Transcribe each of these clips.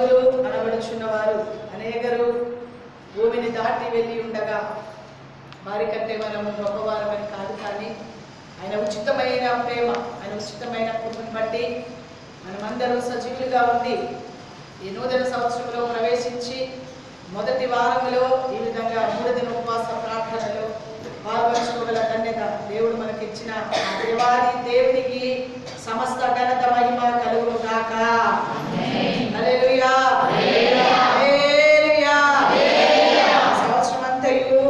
రాజులు అనబడుచున్నవారు అనేకరు భూమిని దాటి వెళ్ళి ఉండగా వారికంటే మనము గొప్పవారమని కాదు, కానీ ఆయన ఉచితమైన ప్రేమ, ఆయన ఉచితమైన కృపను బట్టి మనమందరూ సజీవులుగా ఉండి ఈ నూతన సంవత్సరంలో ప్రవేశించి మొదటి వారంలో ఈ విధంగా 3 దిన ఉపవాస ప్రార్థనలో పాల్గొనగల ధన్యత దేవుడు మనకిచ్చిన దేవాది దేవునికి సమస్త ఘనత మహిమ కలుగును గాక. హల్లెలూయా. సంవత్సరం అంతయు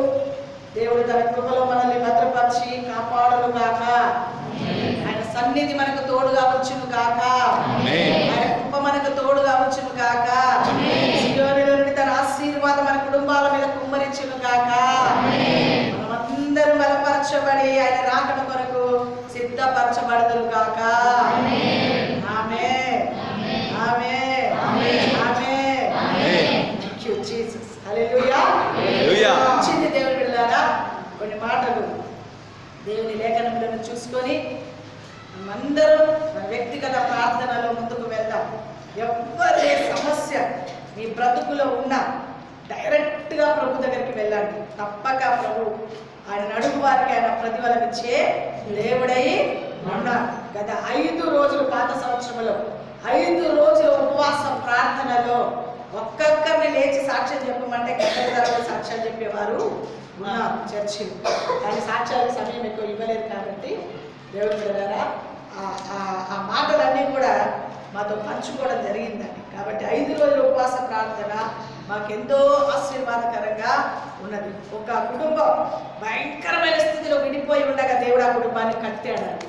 దేవుడు తన కృపలో మనల్ని భద్రపరిచి కాపాడును గాక. ఆయన సన్నిధి మనకు తోడుగా వచ్చును గాక. ఆయన కృప మనకు తోడుగా వచ్చును గాక. సియోనులో నుండి తన ఆశీర్వాదం మన కుటుంబాల మీద కుమ్మరించును గాక. మనమందరూ బలపరచబడి ఆయన రాకడ కొరకు సిద్ధపరచబడదురు గాక. ఆమేన్, ఆమేన్, ఆమేన్. Thank you Jesus. హల్లెలూయా. చిన్ని దేవుని బిడ్డలారా, కొన్ని మాటలు దేవుని లేఖనములను చూసుకొని మనమందరూ మన వ్యక్తిగత ప్రార్థనలో ముందుకు వెళ్దాం. ఎవరి సమస్య మీ బ్రతుకులో ఉన్నా డైరెక్ట్గా ప్రభు దగ్గరికి వెళ్ళండి. తప్పక ప్రభు ఆయన అడుగు వారికి ఆయన ప్రతిఫలం ఇచ్చే దేవుడై ఉన్నారు. గత 5 రోజులు పాత సంవత్సరంలో 5 రోజుల ఉపవాస ప్రార్థనలో ఒక్కొక్కరిని లేచి సాక్ష్యం చెప్పమంటే గంటల సాక్ష్యాలు చెప్పేవారు ఉన్నారు చర్చిలు. కానీ సాక్ష్యాలకు సమయం ఎక్కువ ఇవ్వలేదు కాబట్టి దేవుడి ద్వారా ఆ మాటలన్నీ కూడా మాతో పంచుకోవడం జరిగిందండి. కాబట్టి 5 రోజుల ఉపవాస ప్రార్థన మాకెంతో ఆశీర్వాదకరంగా ఉన్నది. ఒక కుటుంబం భయంకరమైన స్థితిలో విడిపోయి ఉండగా దేవుడు ఆ కుటుంబాన్ని కట్టాడండి.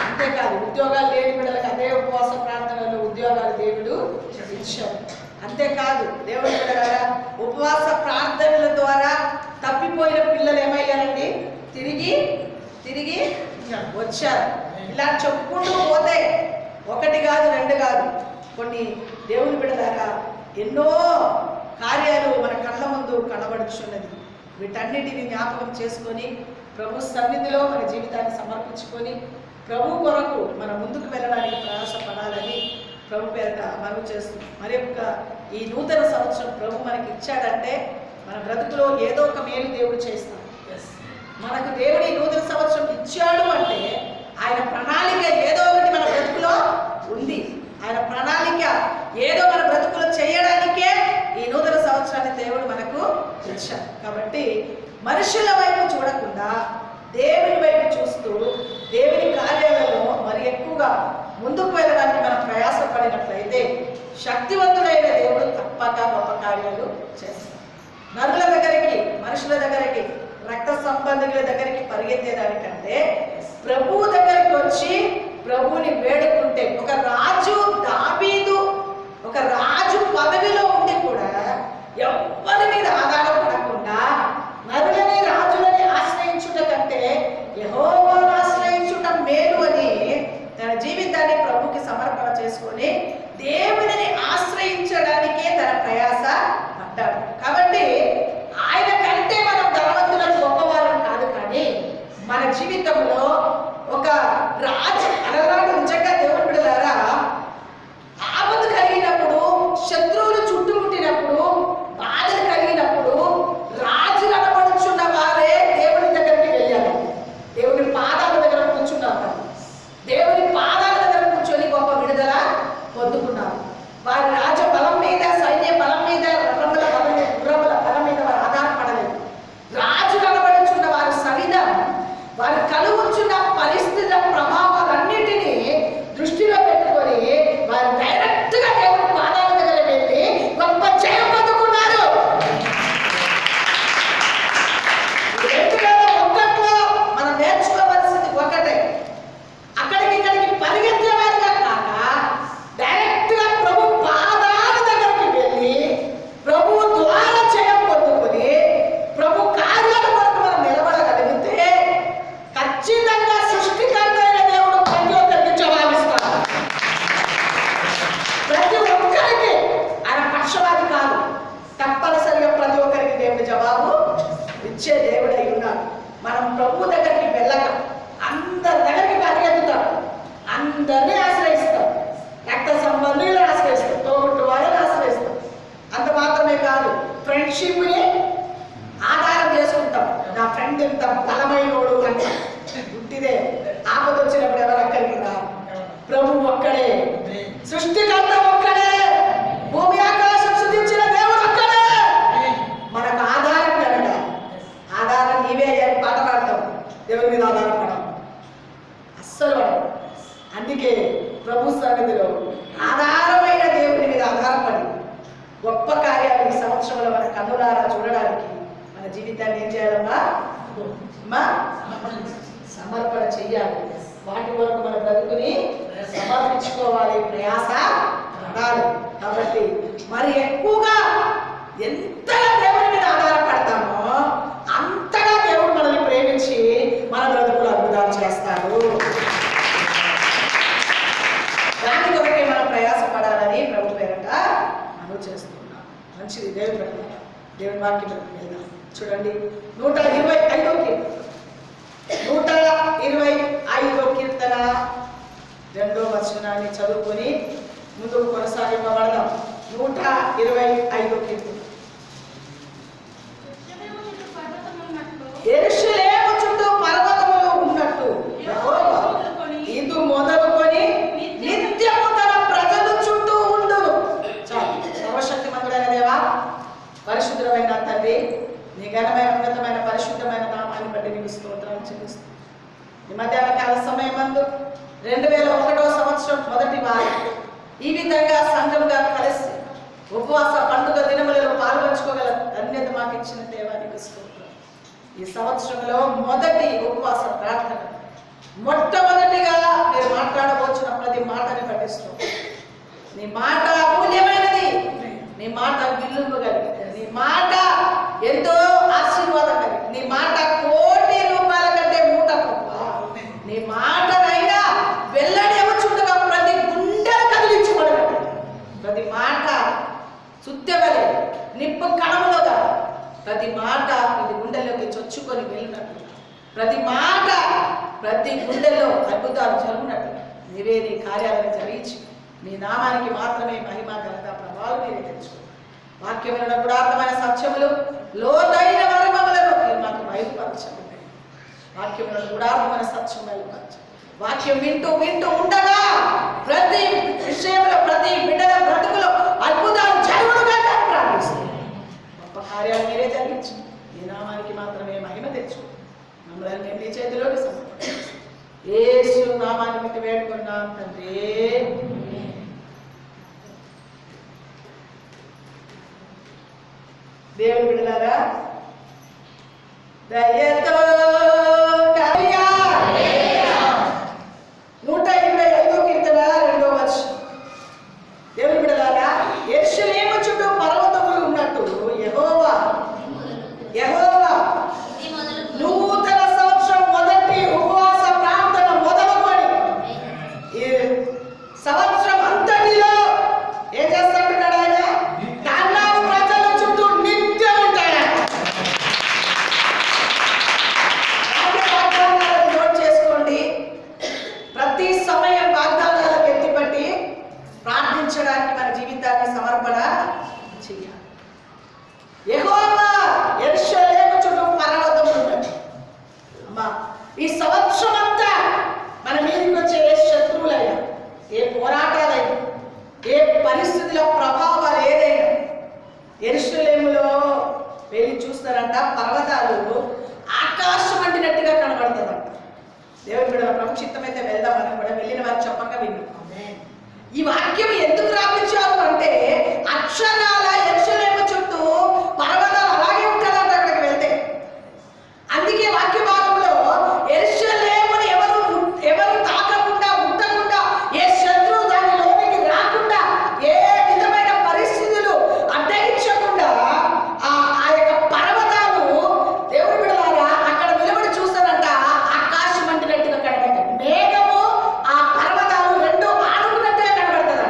అంతేకాదు, ఉద్యోగాలు లేని బిడ్డలకు అదే ఉపవాస ప్రార్థనలో ఉద్యోగాలు దేవుడు ఇచ్చాడు. అంతేకాదు, దేవుడు బిడ్డలారా ఉపవాస ప్రార్థనల ద్వారా తప్పిపోయిన పిల్లలు ఏమయ్యారండి? తిరిగి వచ్చారు. ఇలా చెప్పుకుంటూ పోతే 1 కాదు 2 కాదు, కొన్ని దేవుని బిడ్డలారా ఎన్నో కార్యాలు మన కళ్ళ ముందు కనబడుచున్నది. వీటన్నిటిని జ్ఞాపకం చేసుకొని ప్రభు సన్నిధిలో మన జీవితాన్ని సమర్పించుకొని ప్రభు కొరకు మనం ముందుకు వెళ్ళడానికి ప్రయాసపడాలని ప్రభు పేరిట మనవి చేస్తుంది. మరి ఈ నూతన సంవత్సరం ప్రభు మనకి ఇచ్చాడంటే మన బ్రతుకులో ఏదో ఒక మేలు దేవుడు చేస్తాడు. మనకు దేవుడు ఈ నూతన సంవత్సరం ఇచ్చాడు అంటే ఆయన ప్రణాళిక ఏదో ఒకటి మన బ్రతుకులో ఉంది. ఆయన ప్రణాళిక ఏదో మన బ్రతుకులో చేయడానికే ఈ నూతన సంవత్సరాన్ని దేవుడు మనకు ఇచ్చాడు. కాబట్టి మనుషుల వైపు చూడకుండా దేవుని వైపు చూస్తూ దేవుని కార్యాలలో మరి ఎక్కువగా ముందుకు వెళ్ళడానికి మనం ప్రయాసపడినట్లయితే శక్తివంతుడైన దేవుడు తప్పక గొప్ప కార్యాలు చేస్తాడు. నరుల దగ్గరికి, మనుషుల దగ్గరికి, రక్త సంబంధికుల దగ్గరికి పరిగెత్తేదానికంటే ప్రభువు దగ్గరికి వచ్చి ప్రభువుని వేడుకుంటే, ఒక రాజు దావీదు ఒక రాజు పదవిలో ఉండి కూడా ఎవరి మీద ఆధారపడకుండా నరులని రాజులని ఆశ్రయించుట కంటే యెహోవాను ఆశ్రయించుట మేలు అని తన జీవితాన్ని ప్రభుకి సమర్పణ చేసుకొని దేవునిని ఆశ్రయించడానికే తన ప్రయాస పడ్డాడు. కాబట్టి ఆయన కంటే మనం ధనవంతులకు గొప్పవారం కాదు, కానీ మన జీవితంలో ఒక రాజు అలనాడు నిజంగా దేవుని బిడ్డలారా ఆపద కలిగినప్పుడు, శత్రువులు చుట్టుముట్టినప్పుడు, బాధలు కలిగినప్పుడు రాజులు అనబడుచున్న వారే దేవుని దగ్గరికి వెళ్ళారు. దేవుని పాదాల దగ్గర కూర్చున్నారు. దేవుని పాదాల దగ్గర కూర్చొని గొప్ప విడుదల పొందుకున్నారు. వారి రాజ బలం మీద, సైన్య బలం మీద, గుర్రముల బలం మీద వారు ఆధారపడలేదు. రాజులు అనబడుచున్న వారి సవిధ, వారు కలుగుచున్న పరిస్థితుల ప్రభావాల అందరినీ ఆశ్రయిస్తాం, రక్త సంబంధులను ఆశ్రయిస్తాం, తోబుట్టు వాళ్ళని ఆశ్రయిస్తాం. అంత మాత్రమే కాదు, ఫ్రెండ్షిప్ని ఆధారం చేసుకుంటాం. నా ఫ్రెండ్ ఎంత బలమైనోడు అంటే గుట్టిదే. ఆపద వచ్చినప్పుడు ఎవరు అక్కడికి రా, ప్రభు ఒక్కడే, సృష్టికర్త ఒక్కడే, భూమి ఆకాశం సృష్టించిన దేవుడు ఒక్కడే మనకు ఆధారం కనుక. ఆధారం నీవే అని పాట పాడతాం, దేవుని మీద ఆధారపడం అస్సలు పడం. అందుకే ప్రభు సన్నిధిలో ఆధారమైన దేవుని మీద ఆధారపడి గొప్ప కార్యాలు ఈ సంవత్సరంలో మన కన్నులారా చూడడానికి మన జీవితాన్ని ఏం చేయాలమ్మా? సమర్పణ చెయ్యాలి. వాటి వరకు మన బ్రతుకుని సమర్పించుకోవాలి, ప్రయాస పడాలి. కాబట్టి మరి ఎక్కువగా ఎంతగా దేవుని మీద ఆధారపడతామో అంతగా దేవుడు మనల్ని ప్రేమించి మన బ్రతుకులు అద్భుతాలు చేస్తాడు. దాని కొరకే మనం ప్రయాసపడాలని ప్రభు పేరట మనం చేస్తున్నాం. మంచిది. దేవుని వాక్యం వెళ్దాం. చూడండి 125వ కీర్తన 2వ వచనాన్ని చదువుకొని ముందుకు కొనసాగింపబడదాం. 125వ కీర్తన. యెరూషలేము చుట్టూ పర్వతములు ఉన్నట్టు యెహోవా ఇది మొదలుకొని నిత్యము తన ప్రజల చుట్టూ ఉండును. చాలు. సర్వశక్తిమంతుడైన దేవా, పరిశుద్ధమైన తండ్రి, నీ ఘనమైన ఉన్నతమైన పరిశుద్ధమైన నామాన్ని బట్టి నీకు స్తోత్రాలు చెల్లిస్తాను. ఈ మధ్యాహ్న కాల సమయమందు 2001వ సంవత్సరం మొదటి వారం ఈ విధంగా సంఘంగా కలిసి ఉపవాస పండుగ దినములలో పాల్పంచుకోగల ధన్యత మాకు ఇచ్చిన దేవానికి స్తోత్రం. ఈ సంవత్సరంలో మొదటి ఉపవాస ప్రార్థన, మొట్టమొదటిగా మీరు మాట్లాడవచ్చిన ప్రతి మాటని పఠిస్తాం. నీ మాట అమూల్యమైనది, నీ మాట విలువ కలిగింది, నీ మాట ఎంతో ఆశీర్వాదం కలిగింది, నీ మాట కోటి రూపాయల కంటే మూట గొప్ప. నీ మాటనైనా వెల్లడి చుట్టగా ప్రతి గుండెను కదిలించబడగలదు. ప్రతి మాట సుత్తెవలే నిప్పు కణములుగా ప్రతి మాట ఇది గుండెల్లోకి చొచ్చుకొని వెళ్ళినట్లు, ప్రతి మాట ప్రతి గుండెల్లో అద్భుతాలు జరుగునట్లు నీవే నీ కార్యాలను జరిగించి నీ నామానికి మాత్రమే మహిమ ఘనత ప్రభావం మీరే తెచ్చుకో. వాక్యములను గుడార్థమైన సత్యములు లోతైన మర్మములను మీరు మాకు బయలుపరచండి. వాక్యములను గుడార్థమైన సత్యం బయలుపరచండి. వాక్యం వింటూ వింటూ ఉండగా ప్రతి విషయంలో ప్రతి బిడ్డల బ్రతుకులో అద్భుతాలు జరుగునుగా ప్రార్థిస్తుంది. గొప్ప కార్యాలు మీరే జరిగించి నీ నామానికి మాత్రమే మహిమ తెచ్చుకో. మమ్మల్ని మేము నీ చేతిలోకి సమర్పిస్తాం. యేసు నామాన్ని బట్టి వేడుకున్నాం తండ్రి. దేవుని బిడ్డలారా, దయతో 125వ కీర్తన 2వ వచనం. దేవుని బిడ్డలారా, యెరూషలేము చుట్టూ పర్వతములు ఉన్నట్టు యెహోవా నూతన సంవత్సరం మొదటి ఉపవాస ప్రార్థన మొదలుకొని ఈ సంవత్సరం అంతటిలో ఏం చేస్తాడు ఆయన? తన ప్రజల చుట్టూ నిత్యం ఉంటాడు. వాగ్దానాలను నోట్ చేసుకోండి. ప్రతి సమయం వాగ్దానాలకు ఎత్తిపట్టి ప్రార్థించడానికి మన జీవితాన్ని సమర్పణ చేయాలి. యెహోవా యెరూషలేము చుట్టూ పర్వతం ఉన్నది. అమ్మా, ఈ సంవత్సరం అంతా మన మీదకి వచ్చే ఏ శత్రువులైనా, ఏ పోరాటాలైనా, ఏ పరిస్థితుల ప్రభావాలు ఏదైనా యెరూషలేములో వెళ్ళి చూస్తారంట. పర్వతాలు ఆకాశం అంటినట్టుగా కనబడుతుందంట. దేవుని బిడ్డల ప్రభు చిత్తమైతే వెళ్దాం అని కూడా వెళ్ళిన వారు చెప్పక విన్నాం. ఈ వాక్యం ఎందుకు రాపించారు అంటే అక్షరాల యెరూషలేము చుట్టూ పర్వతాలు అలాగే ఉంటుందంట అక్కడికి వెళ్తే. అందుకే వాక్య భాగంలో యెరూషలేముని ఎవరు తాకకుండా ముట్టకుండా, ఏ శత్రువు దానిలోనికి రాకుండా, ఏ విధమైన పరిస్థితులు అడ్డగించకుండా ఆ యొక్క పర్వతాలు దేవుని బిడ్డలారా అక్కడ నిలబడి చూస్తారంట. ఆకాశం అంటినట్టుగా కనబడతాయి. మేఘము ఆ పర్వతాలు రెండు ఆడుకున్నట్టుగా కనబడుతుంది.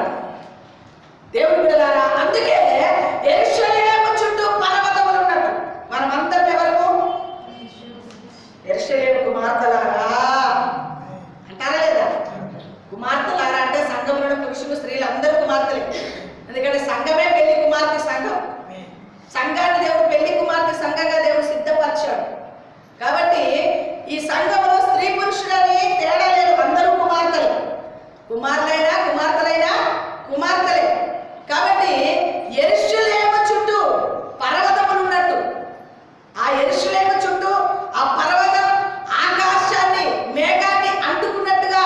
స్త్రీలు అందరూ కుమార్తెలే. ఎందుకంటే సంఘమే పెళ్లి కుమార్తె సంఘం. సంఘాన్ని దేవుడు పెళ్లి కుమార్తె సంఘంగా దేవుడు సిద్ధపరిచాడు. కాబట్టి ఈ సంఘంలో స్త్రీ పురుషులని తేడా లేదు, అందరూ కుమార్తెలు. కుమారులైనా కుమార్తెలైనా కుమార్తెలే. కాబట్టి యెరూషలేము చుట్టూ పర్వతములు ఉన్నట్టు, ఆ యెరూషలేము చుట్టూ ఆ పర్వతం ఆకాశాన్ని మేఘాన్ని అంటుకున్నట్టుగా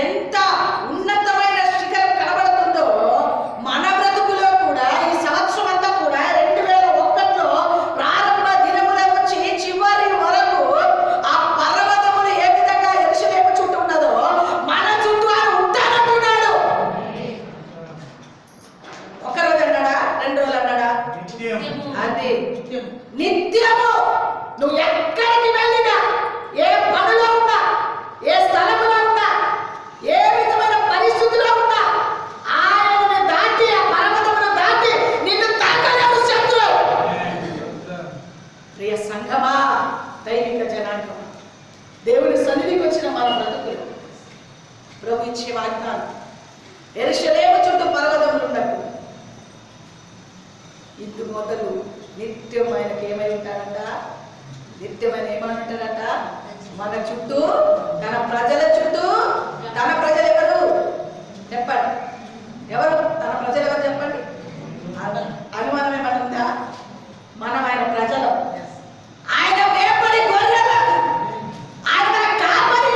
ఎంత ఉన్నతమైన శిఖరం కనబడుతుందో, మన బ్రతుకులో కూడా ఈ సంవత్సరం అంతా కూడా 2001లో ప్రారంభ దినముల నుంచి చివరి వరకు ఆ పర్వతములు ఏ విధంగా యెరూషలేము చుట్టూ ఉన్నదో మన చుట్టూ ఆయన ఉంటానంటున్నాడు. ఒక రోజు అన్నాడా, 2 రోజులు అన్నాడా? అది నిత్యము. నువ్వు ఎక్కడికి వెళ్ళినా, ఏ పనిలో ఉన్నా, ఏ స్థలంలో ఉన్నా, ఏ విధమైన పరిస్థితిలో ఉన్నా, ఆయనను దాటి ఆ పర్వతమును దాటి నిన్ను తాకలేడు శత్రువు. ప్రియ సంఘమా, దైవిక జనాంగమా, దేవుని సన్నిధికి వచ్చిన మన బ్రతుకులు ప్రభు ఇచ్చే వాగ్దానం. యెరూషలేము చుట్టూ పర్వతములు ఉన్నట్టు ఇందు మొదలు నిత్యం ఆయనకి ఏమై ఉంటారంట? నిత్యమైన ఏమని ఉంటారంట? మన చుట్టూ, తన ప్రజల చుట్టూ. తన ప్రజలు ఎవరు చెప్పండి? ఎవరు తన ప్రజలు? ఎవరు చెప్పండి? అనుమానం ఏమన్నా ఉందా? మనం ఆయన ప్రజలు. ఆయన వేపడి గొర్రెలు, ఆయన మన కాపరి.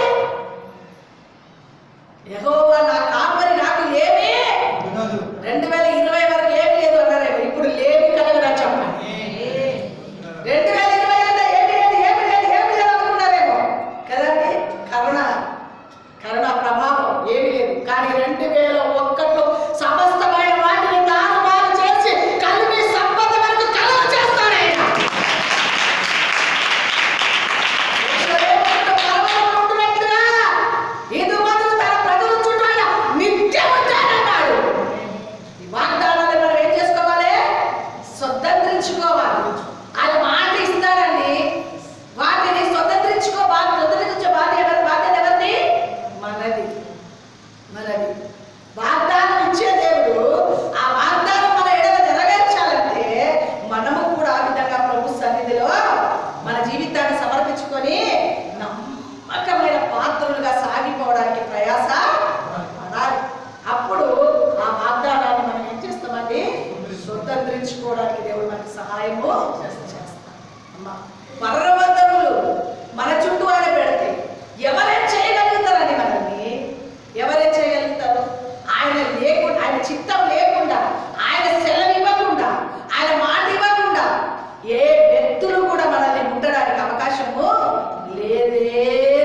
యెహోవా నా కాపరి, నాకు ఏమీ 2020 వరకు ఏమి లేదు అన్నారేమో, ఇప్పుడు లేమి కలగదా చెప్పండి. 2020 అంటే ఏమి లేదు అనుకున్నారేమో కదండి. కరుణ ప్రభావం ఏమి లేదు. కానీ 2001లో సమస్తమైన వాటిని తారుమారు చేసి కలిపి సంపద వరకు కలవ చేస్తాడు ఆయన. ఇది మొదలు తన ప్రజల చుట్టూ ఆయన నిత్యం ఉంటాడన్నాడు. ఈ వాగ్దానాలు మనం ఏం చేసుకోవాలి? స్వతంత్రించుకోవాలి. ఆయన మాట ఇస్తాడండి, వాటిని స్వతంత్రించే బాధ్యత ఎవరిది? మనది. వాగ్దానం ఇచ్చే దేవుడు ఆ వాగ్దానం మన ఎడల నెరవేర్చాలంటే మనము కూడా ఆ విధంగా ప్రభు సన్నిధిలో మన జీవితాన్ని సమర్పించుకొని నమ్మకమైన పాత్రులుగా సాగిపోవడానికి ప్రయాస పడాలి. అప్పుడు ఆ వాగ్దానాన్ని మనం ఏం చేస్తామండి? స్వతంత్రించుకోవడానికి దేవుడు మనకి సహాయము చేస్తాడు. పర్వతములు మన చుట్టూ ఆయన పెడితే ఎవరేం చేయగలుగుతారని మనల్ని? ఎవరేం చేయగలుగుతారు? ఆయన లేకుండా, ఆయన చిత్తం లేకుండా, ఆయన సెలవు ఇవ్వకుండా, ఆయన మాట ఇవ్వకుండా ఏ వ్యక్తులు కూడా మనల్ని ముట్టడానికి అవకాశము లేదే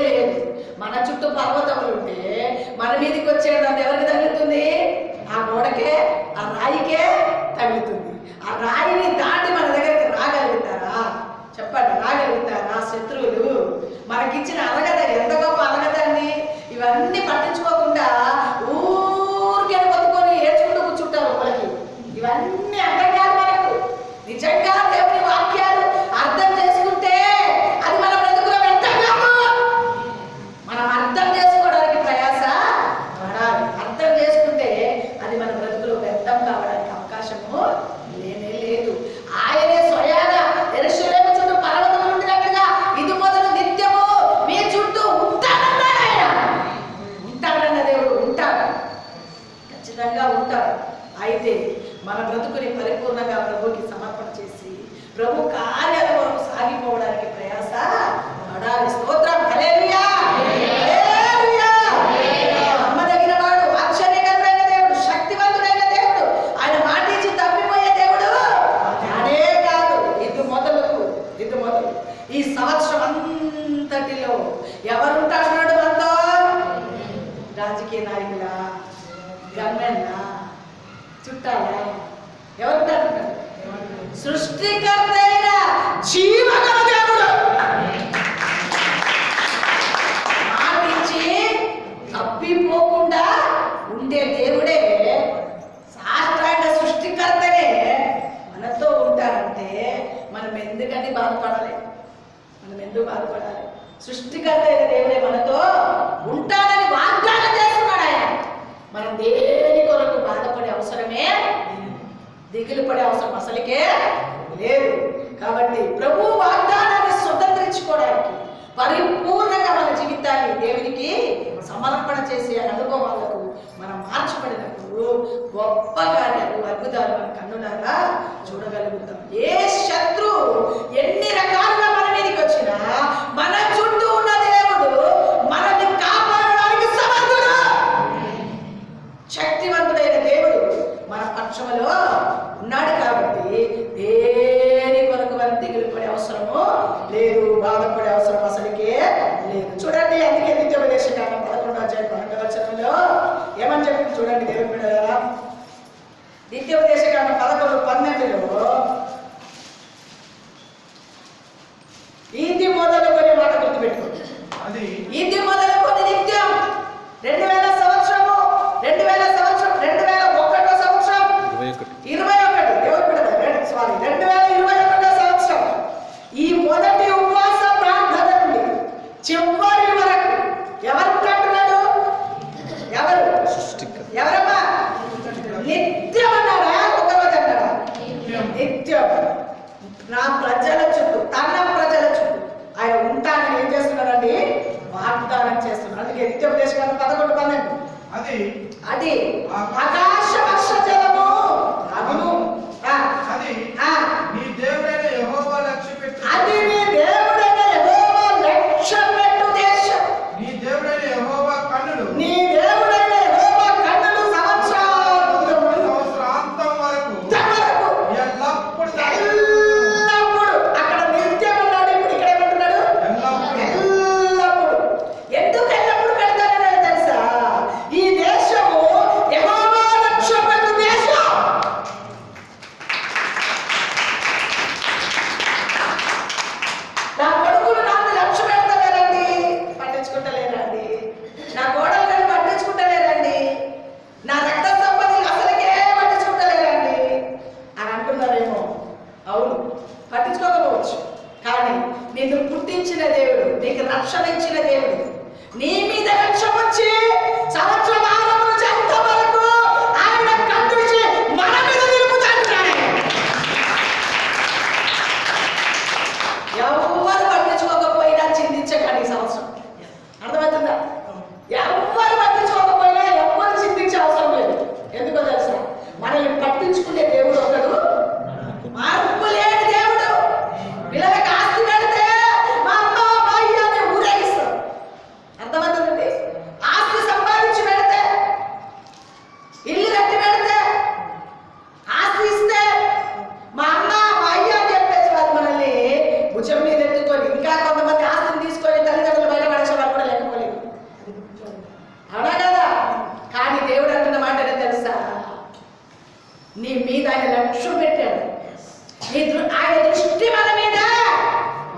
లేదు. మన చుట్టూ పర్వతములు ఉంటే మన మీదకి వచ్చేది ఎవరికి తగులుతుంది? ఆ గోడకే, ఆ రాయికే తగులుతుంది. ఆ రాయిని దాటి మన దగ్గరికి రాగలుగుతారా? చెప్పండి, రాగలుగుతారా? శత్రువులు మనకిచ్చిన అలగత ఎంత గొప్ప అలగత అండి. ఇవన్నీ పట్టించుకోకుండా ఊరికే పట్టుకొని ఏడ్చుకుంటూ కూర్చుంటారు మనకి. ఇవన్నీ అర్థం కాదు మనకు. నిజంగా దేవుని వాక్యాలు అర్థం చేసుకుంటే అది మన బ్రతుకులో వ్యర్థం కాదు. మనం అర్థం చేసుకోవడానికి ప్రయాస పడాలి. అర్థం చేసుకుంటే అది మన బ్రతుకులో వ్యర్థం కావడానికి అవకాశము లేనే లేదు. ఆయనే స్వయాన యెరూషలేము చుట్టూ పర్వతములు ఉండినట్టుగా ఇది మొదలు నిత్యము మీ చుట్టూ ఉంటాడన్నాడు ఆయన. ఉంటాడన్న దేవుడు ఉంటాడు, ఖచ్చితంగా ఉంటాడు. అయితే మన బ్రతుకుని పరిపూర్ణంగా ప్రభుకి సమర్పణ చేసి ప్రభు కార్యాల కొరకు సాగిపోవడానికి ప్రయాస పడాలి. స్తోత్రం, హల్లెలూయా. నమ్మదగిన వాడు, ఆశ్చర్యకరుడైన దేవుడు, శక్తివంతుడైన దేవుడు, ఆయన మాట ఇచ్చి తప్పిపోయే దేవుడు అదే కాదు. ఇది మొదలు ఈ సంవత్సరం అంతటిలో ఎవరుంటాడు మనతో? రాజకీయ నాయకుల, గవర్నమెంట్, చుట్టాలా? ఎవరుంటారు? సృష్టికర్త అయిన జీవగల దేవుడు మాటించి తప్పిపోకుండా ఉండే దేవుడే, సాష్టాంగ సృష్టికర్తనే మనతో ఉంటారంటే మనం ఎందుకంటే బాధపడాలి? సృష్టికర్త అయిన దేవుడే మనతో ఉంటాడని వాగ్దానం చేస్తున్నాడు ఆయన. మనం దేని కొరకు దిగులు పడే అవసరం అసలుకే లేదు. కాబట్టి ప్రభు వాగ్దానాన్ని స్వతంత్రించుకోవడానికి పరిపూర్ణంగా మన జీవితాన్ని దేవునికి సమర్పణ చేసే అనుభవాలకు మనం మార్చబడినప్పుడు గొప్ప కార్యాలు అద్భుతాలు మన కన్నులారా చూడగలుగుతాం. ఏ శత్రు ఎన్ని రకాలుగా మన మీదకి వచ్చినా మన చుట్టూ ఉన్న దేవుడు మనల్ని కాపాడడానికి సమర్థుడు. శక్తివంతుడైన దేవుడు మన పక్షములో ఉన్నాడు. కాబట్టి దేని కొరకు మనం దిగులు పడే అవసరము లేదు, బాధపడే అవసరం అసలుకే లేదు. చూడండి, అందుకే ద్వితీయోపదేశకాండం 11:12 ఏమని చెప్పింది చూడండి దేవుని బిడ్డలారా. ద్వితీయోపదేశకాండం 11:12 ఇది మొదలుకొని మాట గుర్తుపెట్టుకోండి. ఇది మొదలుకొని నిత్యం 2000 సంవత్సరము 2001 సంవత్సరం 2021 దేవుని బిడ్డలారా, 2021 సంవత్సరం ఈ మొదటి ఉపవాస ప్రార్థన నుండి చివరి వరకు ఎవరు అంటున్నాడు? ఎవరమ్మా? నిత్యం అన్నారా? ఒకరోజు అన్నారా? నిత్యం నా ప్రజల చుట్టూ, తన ప్రజల చుట్టూ ఆయన ఉంటానని ఏం చేస్తున్నాడండి? వాగ్దానం చేస్తున్నాడు. అందుకే ద్వితీయోపదేశకాండం 11:12 అది ఆకాశ వర్ష జలము అగును, అది నీ దేవుడైన యెహోవా లక్ష్యపెట్టు దేశం, నీ దేవుడైన యెహోవా కన్నులు సంవత్సరాంతం వరకు ఎల్లప్పుడు అక్కడ నిత్యం అన్నాడు. ఇప్పుడు ఇక్కడ ఏమంటున్నాడు? ఎల్లప్పుడు. ఎందుకు ఎల్లప్పుడు పెడతానని తెలుసా? ఈ దేశము యెహోవా లక్ష్యపెట్టు దేశం. నా కొడుకులు నన్ను లక్ష్య పెడతలేరండి, పట్టించుకుంటలేరండి. నా కోడలు నన్ను పట్టించుకుంటలేరండి. నా రక్త సంబంధికులు అసలుకే పట్టించుకుంటలేరండి అని అంటున్నారేమో. అవును, పట్టించుకోకపోవచ్చు. కానీ నిన్ను పుట్టించిన దేవుడు, నీకు రక్షణ ఇచ్చిన దేవుడు నీ మీద లక్ష్యం వచ్చి సంవత్సరం ఆరంభం నుంచి అంత వరకు ఆయన కట్టుచి మన మీద నిలుపుతాడు. ఎవరు పట్టించుకోకపోయినా చింతించకండి. సంవత్సరం అర్థమవుతుందా? ఎవరు పట్టించుకోకపోయినా ఎవరు చింతించే అవసరం లేదు. ఎందుకో తెలుసా? మనల్ని పట్టించుకునే దేవుడు ఒకడు, మార్పు లేని దేవుడు. పిల్లలకి ఆస్తి పెడితే మా అమ్మ మా అయ్య అని ఊరేగిస్తాం. అర్థమవుతుందండి? ఆస్తి సంపాదించి పెడితే, ఇల్లు కట్టి పెడితే, ఆస్తి ఇస్తే మా అమ్మ మా అయ్య అని చెప్పేసి వాళ్ళు మనల్ని భుజం మీద ఎత్తుకొని, ఇంకా కొంతమంది ఆస్తిని తీసుకొని తల్లిదండ్రులు బయట పడేసే వాళ్ళు కూడా లేకపోలేదు. అవునా కదా? కానీ దేవుడు అంటున్న మాట ఏంటో తెలుసా? నీ మీద ఆయన లక్ష్యం పెట్టాడు. ఆయన దృష్టి మన మీద.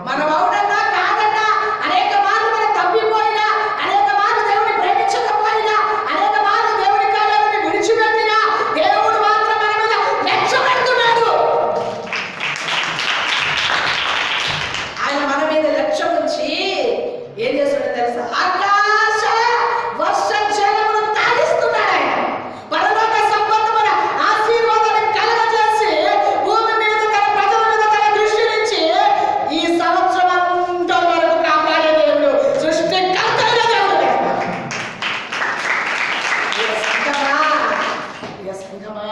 మనం అవునన్నా కాదన్నా, అనేక మార్లు మనం తప్పిపోయినా, అనేక మార్లు దేవుని ప్రేమించకపోయినా, అనేక మార్లు దేవుని కార్యాలను విడిచిపెట్టినా, దేవుడు మాత్రం మన మీద లక్ష్యం పెడుతున్నాడు. ఆయన మన మీద లక్ష్యం ఉంచి ఏం చేస్తున్నాడో తెలుసా? ఆకాశ వర్ష జలమును తాగిస్తున్నాడు. ఆయన పరలోక సంబంధమైన ఆశీర్వాదాన్ని కలుగజేసి భూమి మీద తన ప్రజల మీద తన దృష్టి నుంచి ఈ సంవత్సరం అంతా వరకు కాపాడే దేవుడు, సృష్టికర్త అయిన దేవుడు. సంఘమా,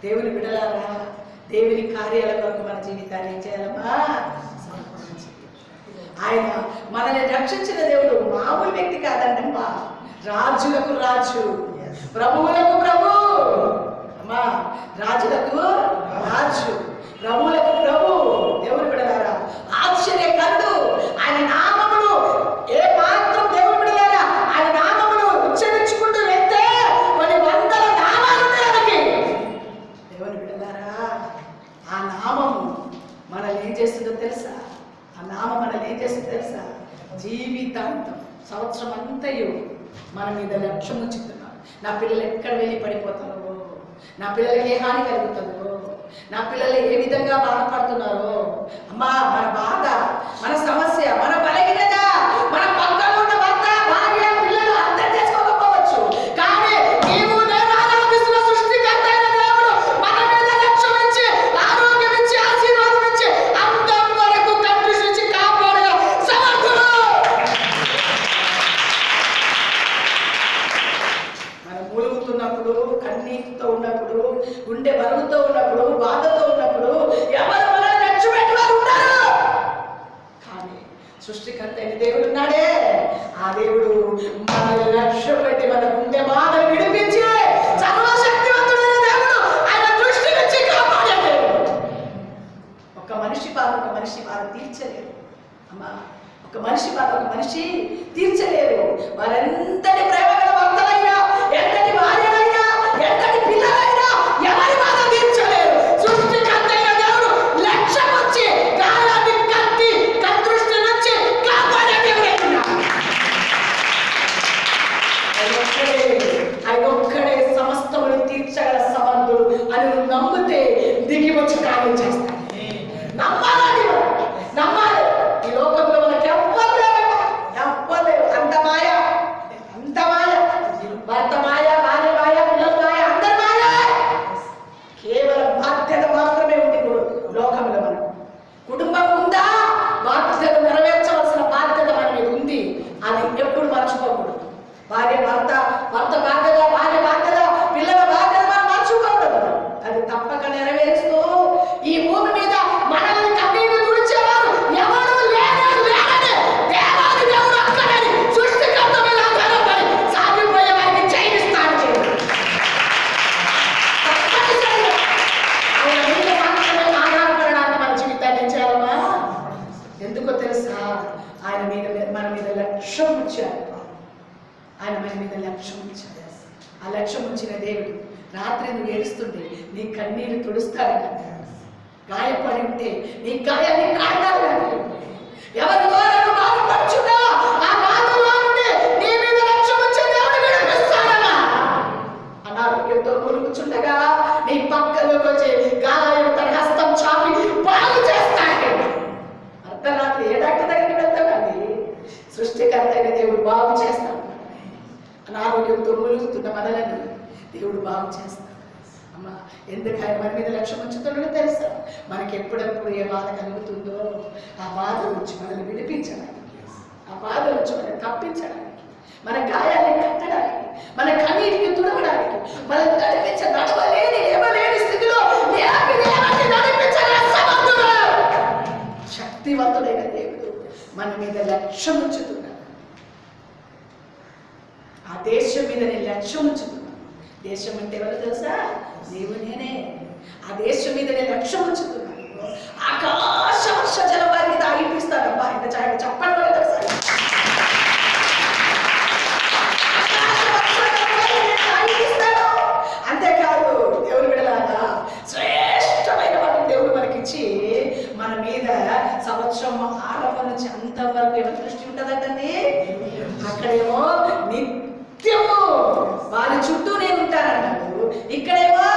దేవుని బిడ్డలారా, దేవుని కార్యాల కొరకు మన జీవితాన్ని ఏం చేయాలమ్మా? ఆయన మనల్ని రక్షించిన దేవుడు మామూలు వ్యక్తి కాదండమ్మా. రాజులకు రాజు, ప్రభువులకు ప్రభు. అమ్మా, రాజులకు రాజు, ప్రభువులకు ప్రభు. దేవుని బిడ్డలారా, ఆశ్చర్యకరుడు. ఆయన నామమును ఏ మాత్రం దేవుని బిడ్డలారా, ఆయన నామమును ఉచ్చరించుకుంటూ వెళ్తే కొన్ని వందల నామాలు ఉన్నాయి ఆయనకి. దేవుని బిడ్డలారా, ఆ నామము మనల్ని ఏం చేస్తుందో తెలుసా? ఆ నామం మనల్ని ఏం చేస్తుందో తెలుసా? జీవితాంతం, సంవత్సరం అంతయు మన మీద లక్ష్యం ఉంచుతున్నాడు. నా పిల్లలు ఎక్కడ వెళ్ళి పడిపోతారో, నా పిల్లలకి ఏ హాని కలుగుతుందో, నా పిల్లలు ఏ విధంగా బాధపడుతున్నారో. అమ్మా, మన బాధ, మన సమస్య, మన బలహీనత మన పక్కన ఉన్న భర్త, భార్య, పిల్లలు అర్థం చేసుకోకపోవచ్చు. కానీ నీవు నేను ఆరాధిస్తున్న సృష్టికర్త అయిన దేవుడు మన మీద లక్ష్యం మూలుగుతున్నప్పుడు, కన్నీటితో ఉన్నప్పుడు, గుండె బరువుతో ఉన్నప్పుడు, బాధతో ఉన్నప్పుడు ఎవరు మనల్ని లక్ష్య పెట్టేవారు ఉంటారు. కానీ సృష్టికర్త అయిన దేవుడు ఉన్నాడే, ఆ దేవుడు మనల్ని లక్ష్య పెట్టి మన గుండె బాధను విడిపించి సర్వశక్తివంతుడైన దేవుడు, ఆయన దృష్టి నుంచి కాపాడే దేవుడు. ఒక మనిషి బాధ తీర్చలేరు అమ్మా. ఒక మనిషి బాధ ఒక మనిషి తీర్చలేరు. వారెంతటి ప్రేమ గల భర్తలైనా, ఎంతటి భార్యలైనా, ఎంతటి పిల్లలైనా ఎవరి బాధ తీర్చలేరు. సృష్టికర్త అయిన దేవుడు లక్ష్యం వచ్చి గాయాన్ని కత్తి కదృష్టి నుంచి కాపాడే దేవుడు. ఆయన ఒక్కడే సమస్తమును తీర్చగల సమర్థుడు అని నమ్మితే దిగి వచ్చి కార్యం చేస్తాడు. నమ్మాలి. ఈ లోకంలో మనకి ఎవ్వరు లేరు. అంత మాయ, భర్త మాయ, భార్య మాయ, పిల్లల మాయ, అందరి మాయ. కేవలం బాధ్యత మాత్రమే ఉంది లోకంలో. మనకు కుటుంబం ఉందా, బాధ్యత నెరవేర్చవలసిన బాధ్యత మన మీద ఉంది. అది ఎప్పుడు మర్చిపోకూడదు. భార్య భర్త బాధ్యత, భార్య బాధ్యత, పిల్లల బాధ్యత మనం మర్చిపోకూడదు. అది తప్పక నెరవేరుస్తూ ఈ భూమి మీద మనల్ని కన్నీరు తుడిచేవారు ఎవరు లేరని దేవాది దేవుడు అక్కడని సృష్టికర్త మీద ఆధారపడి సాగిపోయే వారికి జయిస్తాడు. ఆయన మీద మాత్రమే ఆధారపడడానికి మన జీవితాన్ని చేయాలమ్మా. ఎందుకో తెలుసా? ఆయన మన మీద లక్ష్యం ఉంచారు. ఆయన మన మీద లక్ష్యం ఉంచారు. ఆ లక్ష్యం ఉంచిన దేవుడు రాత్రి నువ్వు ఏడుస్తుంటే నీ కన్నీరు తుడుస్తాడు కదా. గాయపడి ఉంటే నీ గాయాన్ని కాటాడు కదా. ఎవరి ద్వారా బాధపడుచున్నా ఆ బాధలో ఉంటే నీ మీద లక్ష్యం ఉంచే దేవుడు విడిపిస్తాడమ్మా. అనారోగ్యంతో కూలుచుండగా నీ పక్కలోకి వచ్చి గాయం తన హస్తం చాపి బాగు చేస్తాడు. అర్ధరాత్రి ఏ డాక్టర్ దగ్గరికి వెళ్తామండి? సృష్టికర్త అయిన దేవుడు బాగు చేస్తాడు. అనారోగ్యంతో మూలుగుతున్న మనలను దేవుడు బాగు చేస్తాడు. అమ్మా, ఎందుకు ఆయన మన మీద లక్ష్యం ఉంచుతున్నాడో తెలుసా? మనకి ఎప్పుడెప్పుడు ఏ బాధ కలుగుతుందో ఆ బాధ నుంచి మనల్ని విడిపించడానికి, ఆ బాధ నుంచి మనల్ని తప్పించడానికి, మన గాయాన్ని కట్టడానికి, మన కన్నీటిని తుడవడానికి, మనం నడవలేని లేవలేని స్థితిలో శక్తివంతుడైన దేవుడు మన మీద లక్ష్యం ఉంచుతున్నాడు. ఆ దేశం మీద నేను లక్ష్యం ఉంచుతున్నాను. దేశం అంటే ఎవరు తెలుసా? దేవునేనే. ఆ దేశం మీద నేను లక్ష్యం ఉంచుతున్నాను. ఆకాశ వర్ష జలం వారికి తాగిపిస్తానబ్బా. ఇంత చెప్పండి వాళ్ళు తెలుసా? అంతేకాదు దేవుడు విడలాగా శ్రేష్టమైన వాటిని దేవుడు మనకిచ్చి మన మీద సంవత్సరం ఆరంభం నుంచి అంతవరకు ఎవరి దృష్టి ఉంటుందంటే అక్కడేమో నిత్యము వారి చుట్టూ నేను ఉంటానన్నాడు. ఇక్కడేమో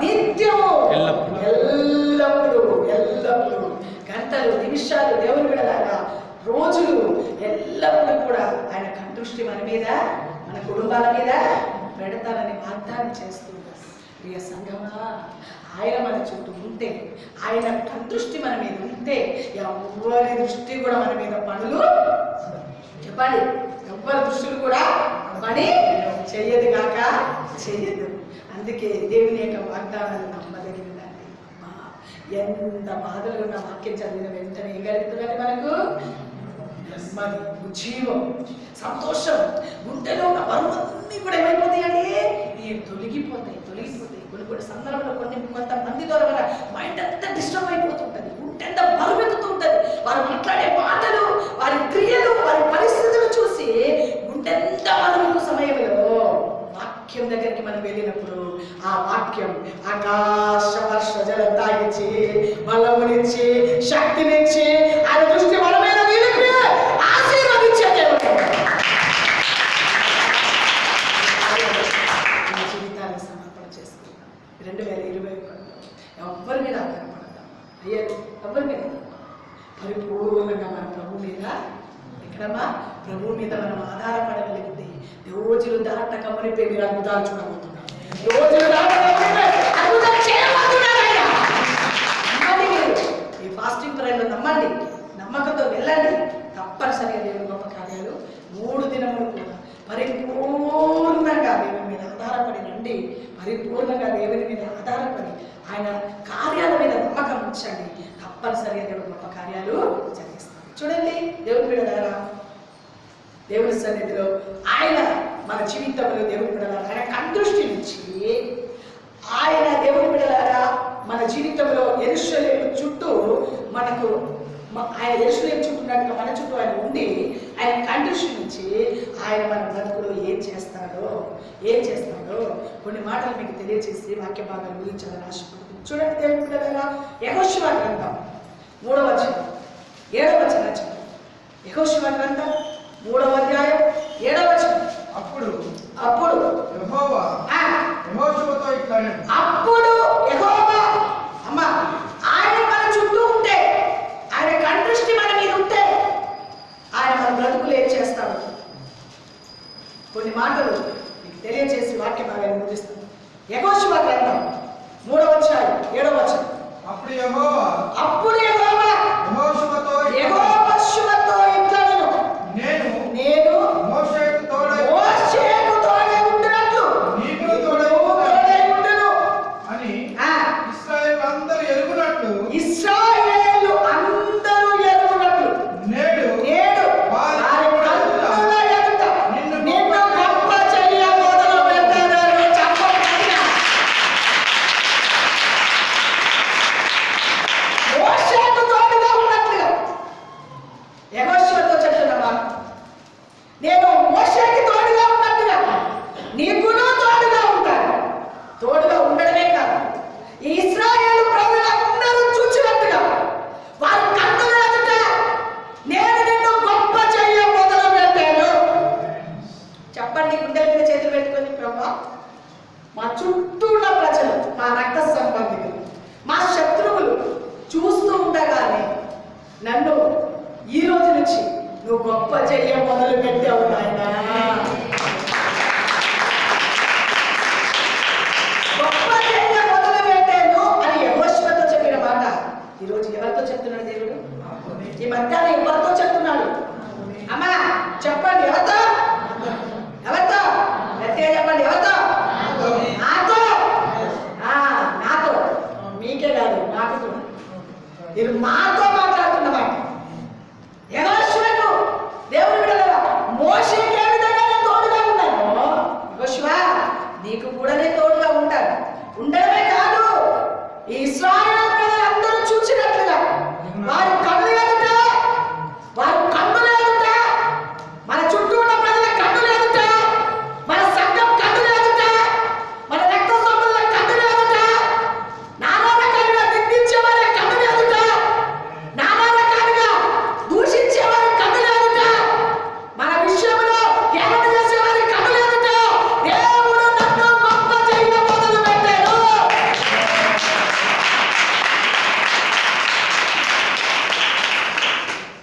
నిత్యము ఎల్లప్పుడు గంటలు నిమిషాలు దేవుని విడలాగా రోజులు ఎల్లప్పుడూ కూడా ఆయన కందృష్టి మన మీద, మన కుటుంబాల మీద పెడతానని వాగ్దానం చేస్తున్నారు. ప్రియ సంఘమా, ఆయన మన చుట్టూ ఉంటే, ఆయన కందృష్టి మన మీద ఉంటే ఎవరి దృష్టి కూడా మన మీద పనులు చెప్పండి, ఎవరి దృష్టిలు కూడా పని చెయ్యదు కాక చెయ్యదు. అందుకే దేవుని యొక్క వాగ్దానాలు నమ్మదగినదండి. ఎంత బాధలు ఉన్న వాక్యం చదివిన వెంటనే ఏం కలుగుతుందండి? మనకు మరి ఉజ్జీవం, సంతోషం, గుండెలో ఉన్న బరువులన్నీ కూడా ఏమైపోతాయండి? తొలగిపోతాయి. కొన్ని సందర్భంలో కొంతమంది ద్వారా మన మైండ్ అంతా డిస్టర్బ్ అయిపోతుంటుంది. గుండె అంతా బరువెక్కుతూ ఉంటుంది. వారు మాట్లాడే మాటలు, వారి క్రియలు, వారి పరిస్థితులు చూసి గుండె ఎంత బరువెక్కు సమయంలో వాక్యం దగ్గరికి మనం వెళ్ళినప్పుడు ఆ వాక్యం ఆకాశ వర్ష జలం తాగించి, బలమునిచ్చి, శక్తినిచ్చి, ఆయన దృష్టి మన మీద నిలిపి ఆశీర్వదించే దేవుడు. జీవితాన్ని సమర్పణ చేసుకున్నాం. 2021లో ఎవరి మీద ఆధారపడతాం? అయ్యా, ఎవరి మీద? పరిపూర్ణంగా మన ప్రభు మీద, ఎక్కడమ్మా? ప్రభు మీద మనం ఆధారపడగలిగితే రోజులు దాటక మునిపే మీరు అద్భుతాలు చూడబోతున్నారు. రోజులు అద్భుతం చేయబోతున్నారు. ఈ ఫాస్టింగ్ ప్రేయర్లో నమ్మండి, నమ్మకంతో వెళ్ళండి. తప్పనిసరిగా దేవుని గొప్ప కార్యాలు 3 దినములు కూడా పరిపూర్ణంగా దేవుని మీద ఆధారపడి రండి. పరిపూర్ణంగా దేవుని మీద ఆధారపడి ఆయన కార్యాల మీద నమ్మకం ఉంచండి. తప్పనిసరిగా దేవుడు గొప్ప కార్యాలు జరిగిస్తాడు. చూడండి, దేవుని బిడ్డలారా, దేవుని సన్నిధిలో ఆయన మన జీవితంలో దేవుని బిడ్డలారా ఆయన కందృష్టి నుంచి ఆయన దేవుని బిడ్డలారా మన జీవితంలో యెరూషలేము చుట్టూ మనకు ఆయన యెరూషలేము చుట్టూ ఉన్నట్టుగా మన చుట్టూ ఆయన ఉండి ఆయన కందృష్టి నుంచి ఆయన మన బ్రతుకులో ఏం చేస్తాడో కొన్ని మాటలు మీకు తెలియజేసి వాక్య భాగాలు ఊహించాలని ఆశపడుతుంది. చూడండి దేవుని బిడ్డలారా, యెహోషువ గ్రంథం 3వ అధ్యాయం 7వ వచనం. యెహోషువ గ్రంథం 3వ అధ్యాయం 7వ వచనం. అప్పుడు యెహోవా యెహోషువతో ఇట్లా అన్నాడు. అప్పుడు యెహోవా అమ్మా ఆయన మన చుట్టూ ఉంటే, ఆయన కందృష్టి మన మీద ఉంటే ఆయన మన బ్రతుకులు ఏం చేస్తాడు? కొన్ని మాటలు మీకు తెలియజేసి వాక్య భాగాన్ని ముగిస్తాను. యెహోషువ గ్రంథం 3వ అధ్యాయం 7వ వచనం. అప్పుడు యెహోవా యెహోషువతో ఇట్లా నేను మోషేకు తోడై ఉండునట్లు నీకు తోడై ఉండును అని ఇశ్రాయేలు అందరూ ఎరుగునట్లు నేడు వారి కన్నుల ఎదుట నిన్ను గొప్ప చెయ్య మొదలు పెట్టాను. చెప్పండి, మోషేకు తోడుగా ఉన్నట్లుగా యెహోషువతో చెప్తున్నా, నేను మోషేకి తోడుగా ఉన్నట్టుగా నీకును తోడుగా ఉంటాను. తోడుగా ఉండడమే కాదు, ఈ ఇశ్రాయేలు ప్రజలందరూ చూచినట్టుగా వారి కన్నుల ఎదుట నేను నిన్ను గొప్ప చెయ్య మొదలు పెట్టాను. చెప్పండి, గుండెల మీద చేతులు పెట్టుకొని, ప్రభా మా చుట్టూ ఉన్న ప్రజలు, మా రక్త సంబంధికులు, మా శత్రువులు చూస్తూ ఉండగానే నన్ను ఈ రోజు నుంచి నువ్వు గొప్ప చెయ్య మొదలు పెట్టావు నాయనా. గొప్ప చెయ్య మొదలు పెట్టాను అని యెహోషువతో చెప్పిన మాట ఈరోజు ఎవరితో చెప్తున్నాడు దేవుడు? ఈ మధ్యాహ్నం ఎవరితో చెప్తున్నాడు? అమ్మా చెప్పండి, ఎవరితో? గట్టిగా చెప్పండి, ఎవరితో? నాతో. మీకే కాదు, నాకు కూడా. మీరు మాతో మాట్లాడుతున్నమాట. యెహోషువకు దేవుని బిడ్డలారా, మోషేకి ఏ విధంగా నేను తోడుగా ఉన్నానో యెహోషువ నీకు కూడా నేను తోడుగా ఉంటాను. ఉండడమే కాదు, ఈ ఇశ్రాయేలు ప్రజలందరూ చూసినట్లుగా వారి కన్నుల ఎదుట మన చుట్టూ ఉన్న ప్రజల కన్నుల ఎదుట, మన సంఘం కన్నుల ఎదుట, మన రక్త సంబంధుల కన్నుల ఎదుట, నానా రకాలుగా నిందించే వారి కన్నుల ఎదుట, నానా రకాలుగా దూషించే వారి కన్నుల ఎదుట, మన విషయంలో ఏమని చేసే వారి కన్నుల ఎదుట దేవుడు నన్ను గొప్ప చెయ్య మొదలు పెట్టాడు.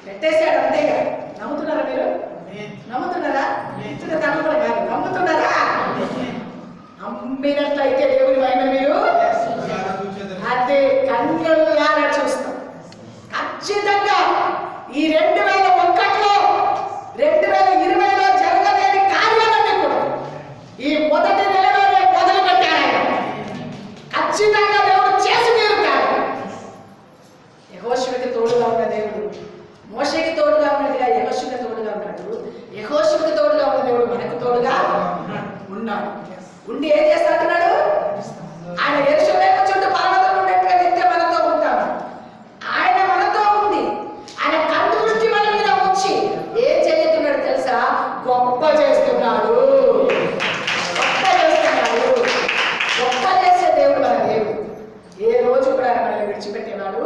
పెట్టేశాడు, అంతేగా. నమ్ముతున్నారా మీరు? నమ్ముతున్నారా? ఇచ్చిన తను కూడా కాదు, నమ్ముతున్నారా? నమ్మినట్లయితే దేవుని మహిమ మీరు అదే కన్నులారా చూస్తాం. ఖచ్చితంగా ఈ 2001లో 2020లో జరగలేని కార్యాలన్నీ కూడా ఈ మొదటి నెలలోనే మొదలు పెట్టాడు ఆయన. ఖచ్చితంగా దేవుడు చేసి తీరుతాడు. యెహోషువకి తోడుగా ఉన్న దేవుడు మోషేకి తోడుగా ఉన్నట్టుగా యెహోషువకి తోడుగా ఉన్నాడు. యెహోషువకి తోడుగా ఉన్న దేవుడు మనకు తోడుగా ఉన్నాడు. ఉండి ఏం చేస్తాడు? ఆయన యెరూషలేము చుట్టూ పర్వతం ఉన్నట్టుగా నిత్యం మనతో ఉంటాడు. ఆయన మనతో ఉంది. ఆయన కన్ను దృష్టి మన మీద ఉంచి ఏం చేస్తున్నాడు తెలుసా? గొప్ప చేస్తున్నాడు. గొప్ప చేసే దేవుడు మన దేవుడు. ఏ రోజు కూడా ఆయన మనల్ని విడిచిపెట్టేవాడు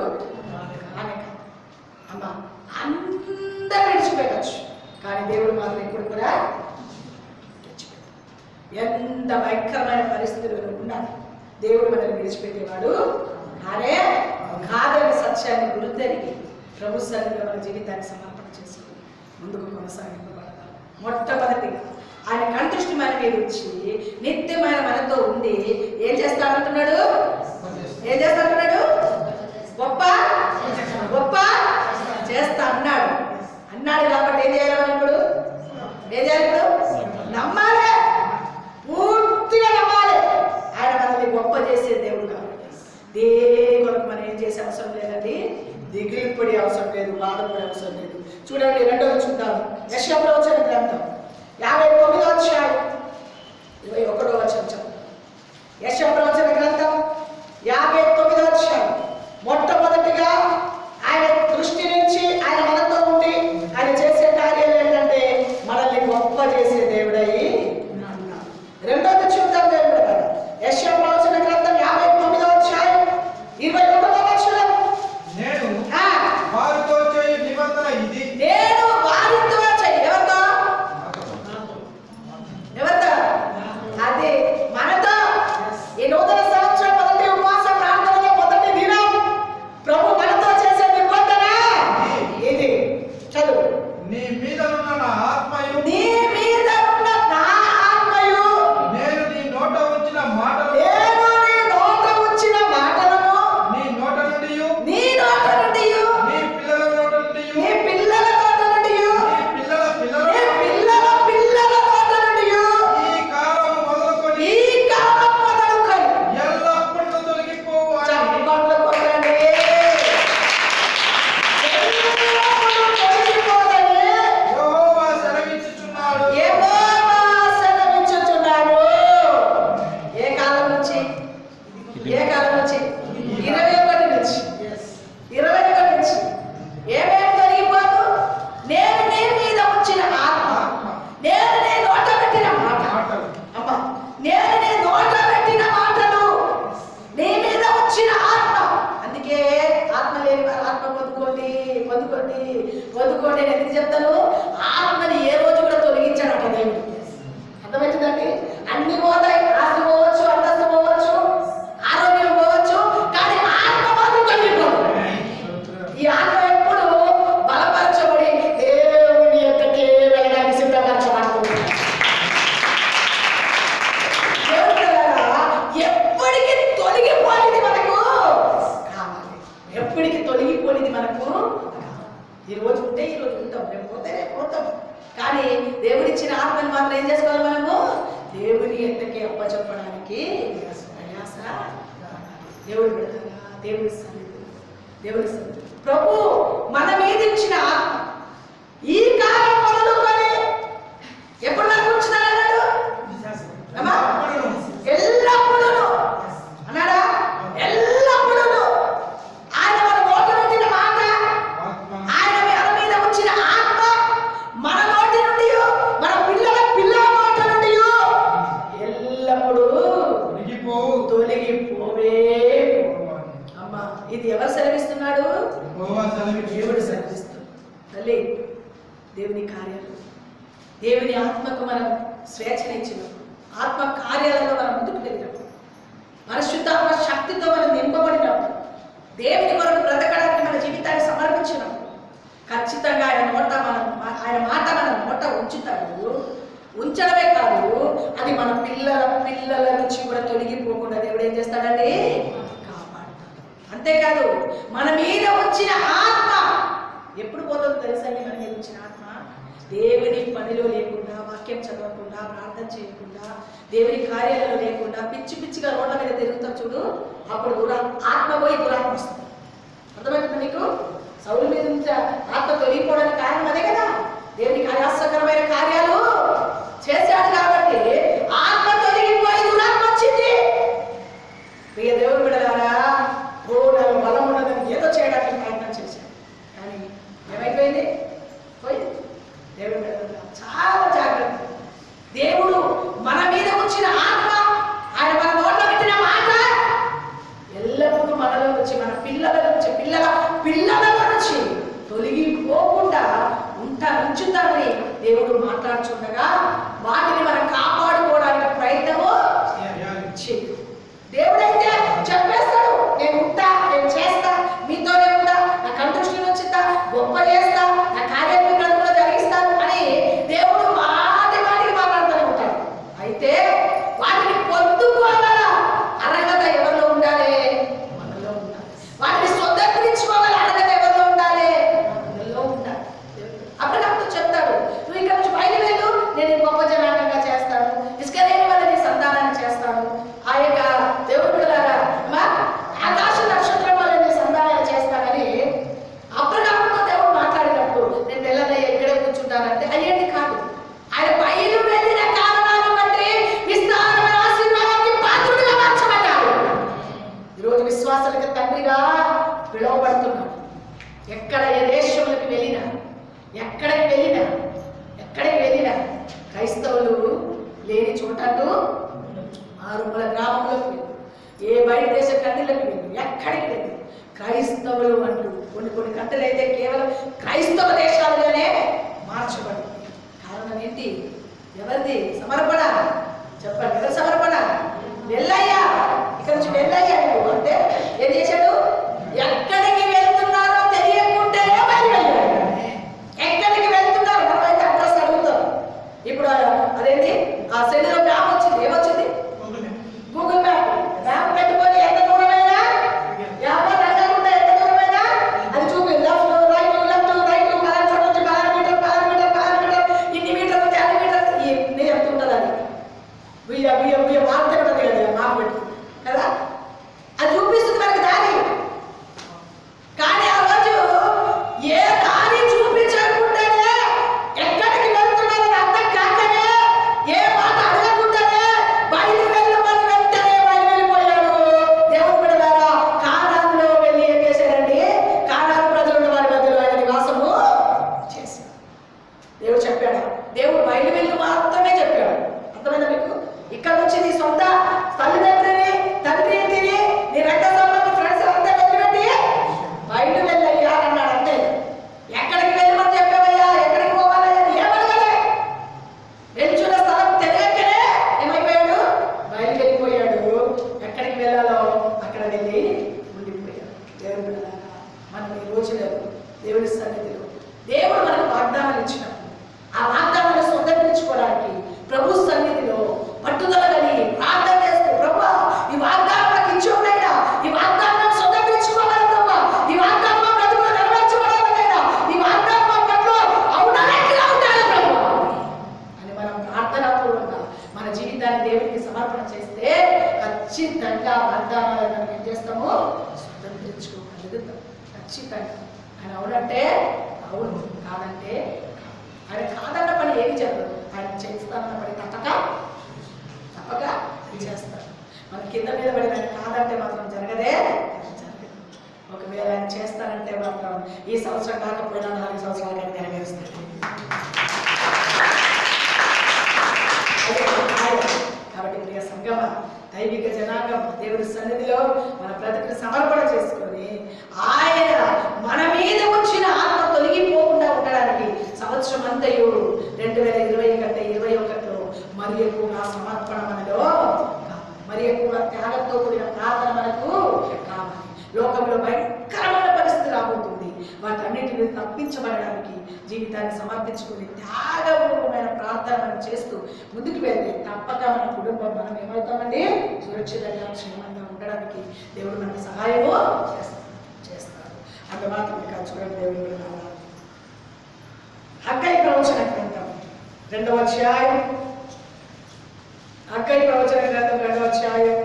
అమ్మా. అందరూ విడిచిపెట్టచ్చు, కానీ దేవుడు మాత్రం ఎప్పుడు కూడా ఎంత భయంకరమైన పరిస్థితులు ఉండాలి, దేవుడు మనల్ని విడిచిపెట్టేవాడు అనే కాదని సత్యాన్ని గుర్తెరిగి ప్రభు సన్నిధిలో మన జీవితాన్ని సమర్పణ చేసుకుని ముందుకు కొనసాగింపబడతాం. మొట్టమొదటిగా ఆయన కందృష్టి మన మీద ఇచ్చి నిత్యమైన మనతో ఉండి ఏం చేస్తాడంటున్నాడు? గొప్ప చేస్తా అన్నాడు కాబట్టి ఏం చేయాలి? ఇప్పుడు నమ్మాలి. పూర్తి దేని కొరకు మనం ఏం చేసే అవసరం లేదండి, దిగులు పడే అవసరం లేదు, బాధపడే అవసరం లేదు. చూడండి, రెండోది చూద్దాం. యెషయా ప్రవచన గ్రంథం 59వ అధ్యాయం 21వ వచనం. యెషయా ప్రవచన గ్రంథం 59వ అధ్యాయం. మొట్టమొదటిగా ఆయన దృష్టి నుంచి ఆయన మనతో ఉండి ఆయన చేసే కార్యాలు ఏంటంటే మనల్ని గొప్ప చేసే దేవుడై ఉన్నాడు. రెండోది చూద్దాం. దేవుడు కదా యెషయా ప్రవచన గ్రంథం 59వ అధ్యాయం 21వ వచనం. నేను వారితో చేయు నిబంధన ఇది. నేను వారితో ఎవరితో? ఎవరితో? అది మనతో. ఈ నూతన సంవత్సరం మొదటి ఉపవాస ప్రార్థనలో మొదటి దినం ప్రభు మనతో చేసే నిబంధన ఇది. చదువు. నీ మీద ఉన్న నా ఆత్మయు, నీ మీద ఉన్న నా ఆత్మయు, నేను నీ నోట ఉంచిన మాటలు, నేను నీ నోట ఉంచిన మాటలను నీ నోట నుండి, నీ నోట నుండి, నీ పిల్లల నోట నుండి, నీ పిల్లల నోట నుండి, నీ పిల్లల పిల్లల, నీ పిల్లల పిల్లల నోట నుండి, ఈ కాలం మొదలుకొని ఈ కాలం మొదలుకొని ఎల్లప్పుడూ తొలగిపోవు అని చప్పట్లు కొట్టండి. ఎల్లప్పుడూ తొలగిపోదని యెహోవా సెలవిచ్చుచున్నాడు. యెహోవా సెలవిచ్చుచున్నాడు. ఏ కాలం నుంచి? ఏ కాలం నుంచి? 21 నుంచి. 21 నుంచి. ఏమేమి తొలగిపోదు? నేను నీ మీద ఉంచిన ఆత్మ, నేను నీ నోట పెట్టిన మాట, మాటలు. అమ్మా, నేను నీ నోట పెట్టిన మాటలు, నీ మీద వచ్చిన ఆత్మ. అందుకే ఆత్మ లేని వారు ఆత్మ పొందుకోండి, పొందుకోండి, పొందుకోండి అని ఎందుకు చెప్తాను? ఆత్మని ఏ రోజు కూడా తొలగించాడట దేవుడు. అర్థమవుతుందండి? అన్ని పోతాయి, ఆస్తి పోవచ్చు, అంతస్తు పోవచ్చు, ఆరోగ్యం పోవచ్చు, కానీ ఆత్మ మాత్రం తొలగిపోదు. ఈ ఆత్మ ఎప్పుడు బలపరచబడి దేవుని యొక్కకే వెళ్ళడానికి సిద్ధపరచబడుతుంది. ఎప్పటికీ తొలగిపోనిది మనకు కావాలి. ఎప్పటికీ తొలగిపోనిది మనకు కావాలి. ఈ రోజు ఉంటే ఈ రోజు ఉంటాం, రేపు పోతే రేపు పోతాం. కానీ దేవుడిచ్చిన ఆత్మని మాత్రం ఏం చేసుకోవాలి? మనము దేవుని ఎత్తకే అప్పచెప్పడానికి ప్రయాస పడాలి. దేవుడు పెడతారా? దేవుడి సన్నిధి, దేవుడి సన్నిధి. ప్రభు మన మీద ఇచ్చిన ఆత్మ ఈ కాలం మొదలుకొని ఎప్పుడు మనకు ఉంచుతాడన్నాడు? అమ్మా, ఎల్లప్పుడూ అన్నాడా? ఎల్లప్పుడూ ఆయన మన నోట పెట్టిన మాట, ఆయన మన మీద ఉంచిన ఆత్మ మన నోటి నుండి, మన పిల్లల పిల్లల నోట నుండి ఎల్లప్పుడూ తొలగిపోవు. తొలగిపోవే. అమ్మా, ఇది ఎవరు సెలవిస్తున్నాడు? యెహోవా సెలవిచ్చు. దేవుడు సెలవిస్తున్నాడు. తల్లి, దేవుని కార్యాలు, దేవుని ఆత్మకు మనం స్వేచ్ఛనిచ్చినప్పుడు, ఆత్మ కార్యాలలో మనం ముందుకు వెళ్ళినప్పుడు, పరిశుద్ధాత్మ శక్తితో మనం నింపబడినప్పుడు, దేవుని కొరకు బ్రతకడానికి మన జీవితాన్ని సమర్పించినప్పుడు ఖచ్చితంగా ఆయన మాట మన నోట ఉంచుతాడు. ఉంచడమే కాదు, అది మన పిల్లల నుంచి కూడా తొలగిపోకుండా దేవుడు ఏం చేస్తాడండి? కాపాడుతాడు. అంతేకాదు, మన మీద వచ్చిన ఆత్మ ఎప్పుడు పోతుందో తెలుసండి? మన మీద వచ్చిన ఆత్మ దేవుని పనిలో లేకుండా, వాక్యం చదవకుండా, ప్రార్థన చేయకుండా, దేవుని కార్యాలలో లేకుండా పిచ్చి పిచ్చిగా రోడ్ల మీద తిరుగుతాం చూడు, అప్పుడు ఆత్మ పోయి దురాత్మ వస్తుంది. అర్థమవుతుంది మీకు? సౌలు మీద నుంచి ఆత్మ తొలగిపోవడానికి కారణం అదే కదా. దేవుని కార్యాసకరమైన కార్యాలు చేశాడు కాబట్టి ఆత్మ తొలగిపోయి దురాత్మ వచ్చింది. ప్రియ దేవుని బిడ్డలారా, నాకు బలం ఉన్నదని ఏదో చేయడానికి ప్రయత్నం చేశాడు, కానీ ఏమైపోయింది? పోయింది. దేవుని బిడ్డలారా, చాలా జాగ్రత్త. దేవుడు మన మీద వచ్చిన ఆత్మ, ఆయన మన నోట్లో పెట్టిన మాట ఎల్లప్పుడూ మనలో నుంచి, మన పిల్లల నుంచి, పిల్లల నుంచి తొలగిపోకుండా ఉంచుతాడని దేవుడు మాట్లాడుచుండగా వాటిని మనం ఎక్కడ ఏ దేశంలోకి వెళ్ళినా ఎక్కడికి వెళ్ళినా క్రైస్తవులు లేని చోటను మారుమూల గ్రామంలోకి వెళ్ళి ఏ బయట దేశ కంట్రీలకు వెళ్ళి ఎక్కడికి వెళ్ళి క్రైస్తవులు అంటూ కొన్ని కంట్రీలు అయితే కేవలం క్రైస్తవ దేశాలుగానే మార్చబడింది. కారణం ఏంటి? ఎవరిది సమర్పణ? చెప్పండి, ఎవరి సమర్పణ? వెళ్ళయ్యా, ఇక్కడ నుంచి వెళ్ళయ్యా నువ్వు అంటే ఏం చేశాడు? ఎక్కడికి వెళ్తున్నారో తెలియకుంటేనే బయలుదేరాడు. ఎక్కడికి వెళ్తున్నారు? మనమైతే అడ్రస్ అడుగుతాం. ఇప్పుడు అదేంటి ఆ సెల్లో మ్యాప్ వచ్చింది, ఏమొచ్చింది? Google map. మ్యాప్ పెట్టుకొని ఎంత దూరమైనా వ్యాపారం అడగకుండా ఎంత దూరమైనా అది చూపి లెఫ్ట్ రైట్ పలానా చోట నుంచి పలానా మీటర్ ఇన్ని మీటర్ ఉంది అన్ని మీటర్ ఇన్ని ఎంత ఉంటుంది అది బుయ్య మార్తే ఉంటుంది కదా మ్యాప్ పెట్టుకుంది కదా, అది చూపిస్తుంది మనకి దారి. కానీ ఆ రోజు ఏ దారి చూపించకుండానే ఎక్కడికి వెళ్తున్నారని అర్థం కాకనే ఏ మాట అడగకుండానే బయలువెళ్ళమని వెంటనే బయలువెళ్ళిపోయాడు. దేవుడు బిడ్డలారా, కానానులో వెళ్ళి ఏం చేశాడండి? కానాను ప్రజలు వారి మధ్యలో ఆయన నివాసము చేశాడు. దేవుడు చెప్పాడు, దేవుడు బయలువెళ్ళు మాత్రమే చెప్పాడు. అర్థమైందా మీకు? ఇక్కడ నుంచి నీ సొంత తల్లిదండ్రిని తండ్రి ఇంటిని నీ రక్త సంబంధం ఫ్రెండ్స్ అంతా వదిలిపెట్టి బయట వెళ్ళయ్యా అన్నాడు. అంతే. ఎక్కడికి వెళ్ళమని చెప్పావయ్యా? ఎక్కడికి పోవాలయ్యా? ఏమడగలే. వెళ్చున్న స్థలం తెలియకనే ఏమైపోయాడు? బయలుకి వెళ్ళిపోయాడు. ఎక్కడికి వెళ్ళాలో అక్కడ వెళ్ళి ఉండిపోయాడు. దేవుడు బిడ్డలారా, మనం ఈ రోజులో దేవుని సన్నిధిలో దేవుడు మనకు వాగ్దానాలు ఇచ్చినప్పుడు ఆ వాగ్దానాలు స్వతంత్రించుకోవడానికి ప్రభు సన్నిధిలో పట్టుదల కలిగి ప్రార్థన చేస్తూ, ప్రభువా ఈ వాగ్దానం నాకు ఇచ్చేవాడైనా, ఈ వాగ్దానం స్వతంత్రించుకోవాలి ప్రభా, ఈ వాగ్దానం మా బ్రతుకులో నెరవేర్చబడాలైనా, ఈ వాగ్దానం మా పట్ల అవునట్టుగా ఉండాలి ప్రభు అని మనం ప్రార్థనాపూర్వకంగా మన జీవితాన్ని దేవునికి సమర్పణ చేస్తే ఖచ్చితంగా వాగ్దానాలను మనం ఏం చేస్తామో స్వతంత్రించుకోగలుగుతాం. ఖచ్చితంగా ఆయన అవునంటే అవును, కాదంటే ఆయన కాదన్న పని ఏమి జరగదు. ఆయన చేస్తానన్న పని తప్పక చేస్తాడు. మన కింద మీద పడి ఆయన కాదంటే మాత్రం జరగదు. ఒకవేళ ఆయన చేస్తానంటే మాత్రం ఈ సంవత్సరం కాకపోయినా 4 సంవత్సరాలు కానీ నెరవేరుస్తాడు. కాబట్టి ప్రియ సంగమ, దైవిక జనాంగం దేవుడి సన్నిధిలో మన బ్రతుకుని సమర్పణ చేసుకొని ఆయన మన మీద వచ్చిన ఆత్మ తొలగిపోకుండా ఉండడానికి సంవత్సరం అంతయు 2020 కంటే 21లో మరి ఎక్కువగా సమర్పణ మనలో కావాలి. మరి ఎక్కువగా త్యాగంతో కూడిన ప్రార్థన మనకు కావాలి. లోకంలో భయంకరమైన పరిస్థితి రాబోతుంది. వాటన్నిటిని తప్పించబడడానికి జీవితాన్ని సమర్పించుకుని త్యాగపూర్వకమైన ప్రార్థన మనం చేస్తూ ముందుకు వెళ్తే తప్పక మన కుటుంబం మనం ఏమవుతామండి? సురక్షితంగా క్షేమంగా ఉండడానికి దేవుడు మనకు సహాయము చేస్తాడు. అంత మాత్రమే కాదు, చూడండి దేవుడు హగ్గై ప్రవచన గ్రంథం 2వ అధ్యాయం. హగ్గై ప్రవచన గ్రంథం 2వ అధ్యాయం.